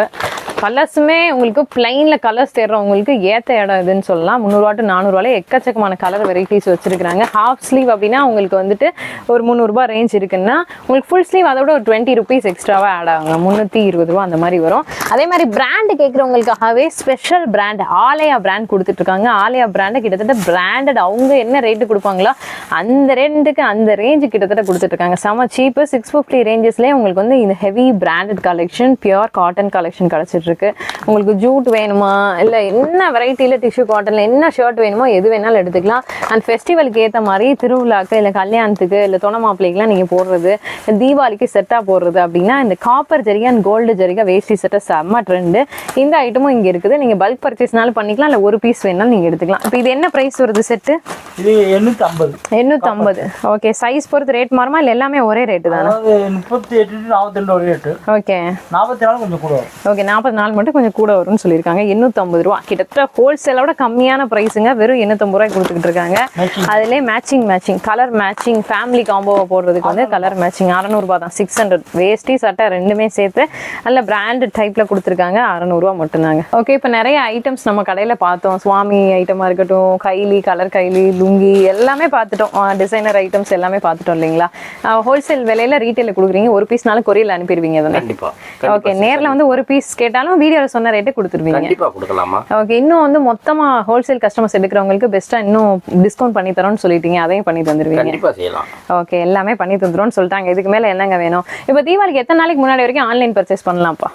கலர்ஸுமே உங்களுக்கு பிளைனில் கலர்ஸ் தேடுறவங்களுக்கு ஏற்ற இடம் இதுன்னு சொல்லலாம். 300 to 400 எக்கச்சக்கமான கலர் வெரைட்டிஸ் வச்சிருக்காங்க. ஹாஃப் ஸ்லீவ் அப்படின்னா உங்களுக்கு வந்துட்டு ஒரு 300 ரூபாய் ரேஞ்ச் இருக்குன்னா உங்களுக்கு ஃபுல் ஸ்லீவ் அதோட ஒரு 20 rupees எக்ஸ்ட்ராவாக ஆட் ஆகுங்க. 320 ரூபா அந்த மாதிரி வரும். அதே மாதிரி பிராண்டு கேட்குறவங்களுக்காகவே ஸ்பெஷல் பிராண்ட் ஆலயா பிராண்ட் கொடுத்துட்ருக்காங்க. ஆலயா பிராண்டை கிட்டத்தட்ட பிராண்டட் அவங்க என்ன ரேட்டு கொடுப்பாங்களோ அந்த ரேட்டுக்கு அந்த ரேஞ்சு கிட்டத்தட்ட கொடுத்துட்ருக்காங்க. செம சீப்பு 650 ரேஞ்சஸ்லேயே உங்களுக்கு வந்து இந்த heavy branded collection pure cotton collection கிடச்சிட்ருக்கு. உங்களுக்கு ஜூட் வேணுமா இல்லை என்ன வெரைட்டியில் டிஷ்யூ காட்டனில் என்ன ஷர்ட் வேணுமோ எது வேணாலும் எடுத்துக்கலாம். அண்ட் ஃபெஸ்டிவலுக்கு ஏற்ற மாதிரி திருவிழாக்கு இல்லை கல்யாணத்துக்கு இல்லை தொண மாப்பிள்ளைக்குலாம் நீங்கள் போடுறது தீபாவளிக்கு செட்டாக போடுறது அப்படின்னா இந்த காப்பர் ஜரிகை அண்ட் கோல்டு ஜரிகை வேஷ்டி செட்டை செம்ம ட்ரெண்டு. இந்த ஐட்டமும் இங்கே இருக்குது. நீங்கள் பல்க் பர்ச்சேஸ்னாலும் பண்ணிக்கலாம் இல்லை ஒரு பீஸ் வேணாலும் நீங்கள் எடுத்துக்கலாம். இப்போ இது என்ன ப்ரைஸ் வருது செட்டு? இது 850 850. ஓகே, சைஸ் பொறுத்து ரேட் மாறுமா இல்ல எல்லாமே ஒரே ரேட் தானா? அதாவது 38 42 ஒரு ரேட். ஓகே, 44 கொஞ்சம் கூட வரும். ஓகே, 44 மட்டும் கொஞ்சம் கூட வரும்னு சொல்லியிருக்காங்க. 850 ரூபா, கிட்டத்தட்ட ஹோல்சேலோட கம்மியான பிரைஸுங்க. வெறும் 850 ரூபாய்க்கு கொடுத்துக்கிட்டு இருக்காங்க. அதுலேயே மேட்சிங் கலர் மேட்சிங் ஃபேமிலி காம்போவை போடுறதுக்கு வந்து கலர் மேட்சிங் 600 ரூபா தான். 600 வேஷ்டி சட்டை ரெண்டுமே சேர்த்து நல்ல பிராண்டட் டைப்ல கொடுத்துருக்காங்க. 600 ரூபா மட்டும்தாங்க. ஓகே, இப்போ நிறைய ஐட்டம்ஸ் நம்ம கடையில் பார்த்தோம். சுவாமி ஐட்டமா இருக்கட்டும், கைலி கலர் கைலி லுங்கி எல்லாமே பார்த்துட்டோம். டிசைனர் ஐட்டம்ஸ் எல்லாமே பார்த்துட்டோம் இல்லைங்களா? ஹோல்சேல் விலையில ரீட்டைல கொடுக்குறீங்க. ஒரு பீஸ்னாலும் கொரியர்ல அனுப்பிடுவீங்க தானே? கண்டிப்பா. ஓகே, நேர்ல வந்து ஒரு பீஸ் கேட்டாலும் வீடியோல சொன்ன ரேட்டு கொடுத்துருவீங்க. கண்டிப்பா கொடுக்கலாமா? ஓகே, இன்னும் வந்து மொத்தமா ஹோல்சேல் கஸ்டமர்ஸ் எடுக்கிறவங்களுக்கு பெஸ்ட்டா இன்னும் டிஸ்கவுண்ட் பண்ணி தரோம்னு சொல்லிட்டீங்க. அதையும் பண்ணி தந்துருவீங்க. கண்டிப்பா செய்யலாம். ஓகே, எல்லாமே பண்ணி தந்துருவோம்னு சொல்லிட்டாங்க. இதுக்கு மேல என்னங்க வேணும்? இப்போ தீபாவளிக்கு எத்தனை நாளைக்கு முன்னாடி வரைக்கும் ஆன்லைன் பர்ச்சேஸ் பண்ணலாம்ப்பா?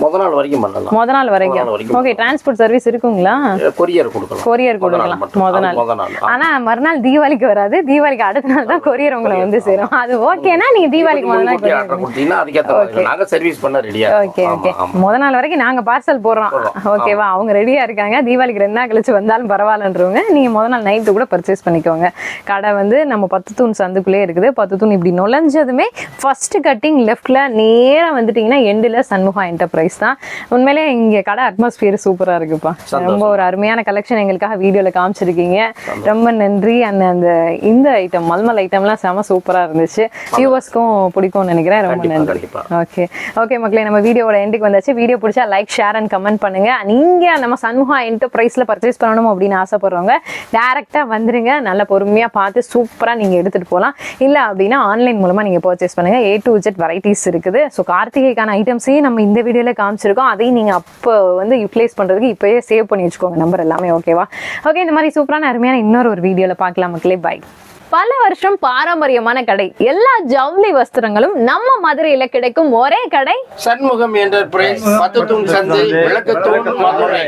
முத நாள் வரைக்கும் பண்ணலாம். முத நாள் வரைக்கும். ஓகே, டிரான்ஸ்போர்ட் சர்வீஸ் இருக்குங்களா? கொரியர் கொடுக்கலாம். கொரியர் கொடுக்கலாம் முத நாள். ஆனா மறுநாள் தீபாவளிக்கு வராது. தீபாவளிக்கு அடுத்த நாள் தான் கொரியர் உங்களை வந்து சேரும். அது ஓகேனா நீங்க தீபாவளிக்கு முத நாள் கொடுத்தீங்கன்னா அதுக்கேற்ற நாங்க சர்வீஸ் பண்ண ரெடியா. ஓகே ஓகே, முத நாள் வரைக்கும் நாங்க பார்சல் போடுறோம். ஓகேவா? அவங்க ரெடியா இருக்காங்க. தீபாவளிக்கு 2 நாள் கழிச்சு வந்தாலும் பரவாயில்லன்றவங்க நீங்க முத நாள் நைட்டு கூட பர்ச்சேஸ் பண்ணிக்கோங்க. கடை வந்து நம்ம 10 தூண் சந்துக்குள்ளே இருக்குது. 10 தூண் இப்படி நுழைஞ்சதுமே ஃபர்ஸ்ட் கட்டிங் லெஃப்ட்ல நேரா வந்துட்டீங்கன்னா எண்டில் சண்முகா என்டர்பிரைஸ் தான். உண்மையிலே இங்க கடை அட்மாஸ்பியர் சூப்பரா இருக்குப்பா. ரொம்ப ஒரு அருமையான கலெக்ஷன் எங்களுக்காக வீடியோல காமிச்சிருக்கீங்க. ரொம்ப நன்றி. அந்த இந்த ஐட்டம் மல்மல் ஐட்டம்லாம் செம சூப்பரா இருந்துச்சு. வியூவர்ஸ்க்கும் பிடிக்கும்னு நினைக்கிறேன். ரொம்ப நன்றி. ஓகே ஓகே மக்களே, நம்ம வீடியோட எண்டுக்கு வந்தாச்சு. வீடியோ பிடிச்சா லைக் ஷேர் அண்ட் கமெண்ட் பண்ணுங்க. நீங்க நம்ம சண்முகா என்டர்பிரைஸ்ல பர்ச்சேஸ் பண்ணணும் அப்படின்னு ஆசைப்படுறவங்க டைரக்டா வந்துருங்க. நல்ல பொறுமையா பார்த்து சூப்பரா நீங்க எடுத்துட்டு போகலாம். இல்ல அப்படின்னா ஆன்லைன் மூலமா நீங்க பர்ச்சேஸ் பண்ணுங்க. A to Z வெரைட்டிஸ் இருக்குது. ஸோ கார்த்திகைக்கான ஐட்டம்ஸையும் நம்ம இந்த வீடியோல காமிச்சிருக்கோம். அதையும் நீங்க அப்போ வந்து யூட்டிலைஸ் பண்றதுக்கு இப்பயே சேவ் பண்ணி வச்சுக்கோங்க நம்பர் எல்லாமே. ஓகேவா? ஓகே, இந்த மாதிரி சூப்பரான அருமையான இன்னொரு ஒரு வீடியோல பார்க்கலாம் மக்களே. பை. பல வருஷம் பாரம்பரியமான கடை, எல்லா ஜவுளி வஸ்திரங்களும் நம்ம மதுரையில கிடைக்கும் ஒரே கடை சண்முகம் என்டர்பிரைஸ், 10 தூண் சந்தை, விளக்குத்தூண், மதுரை.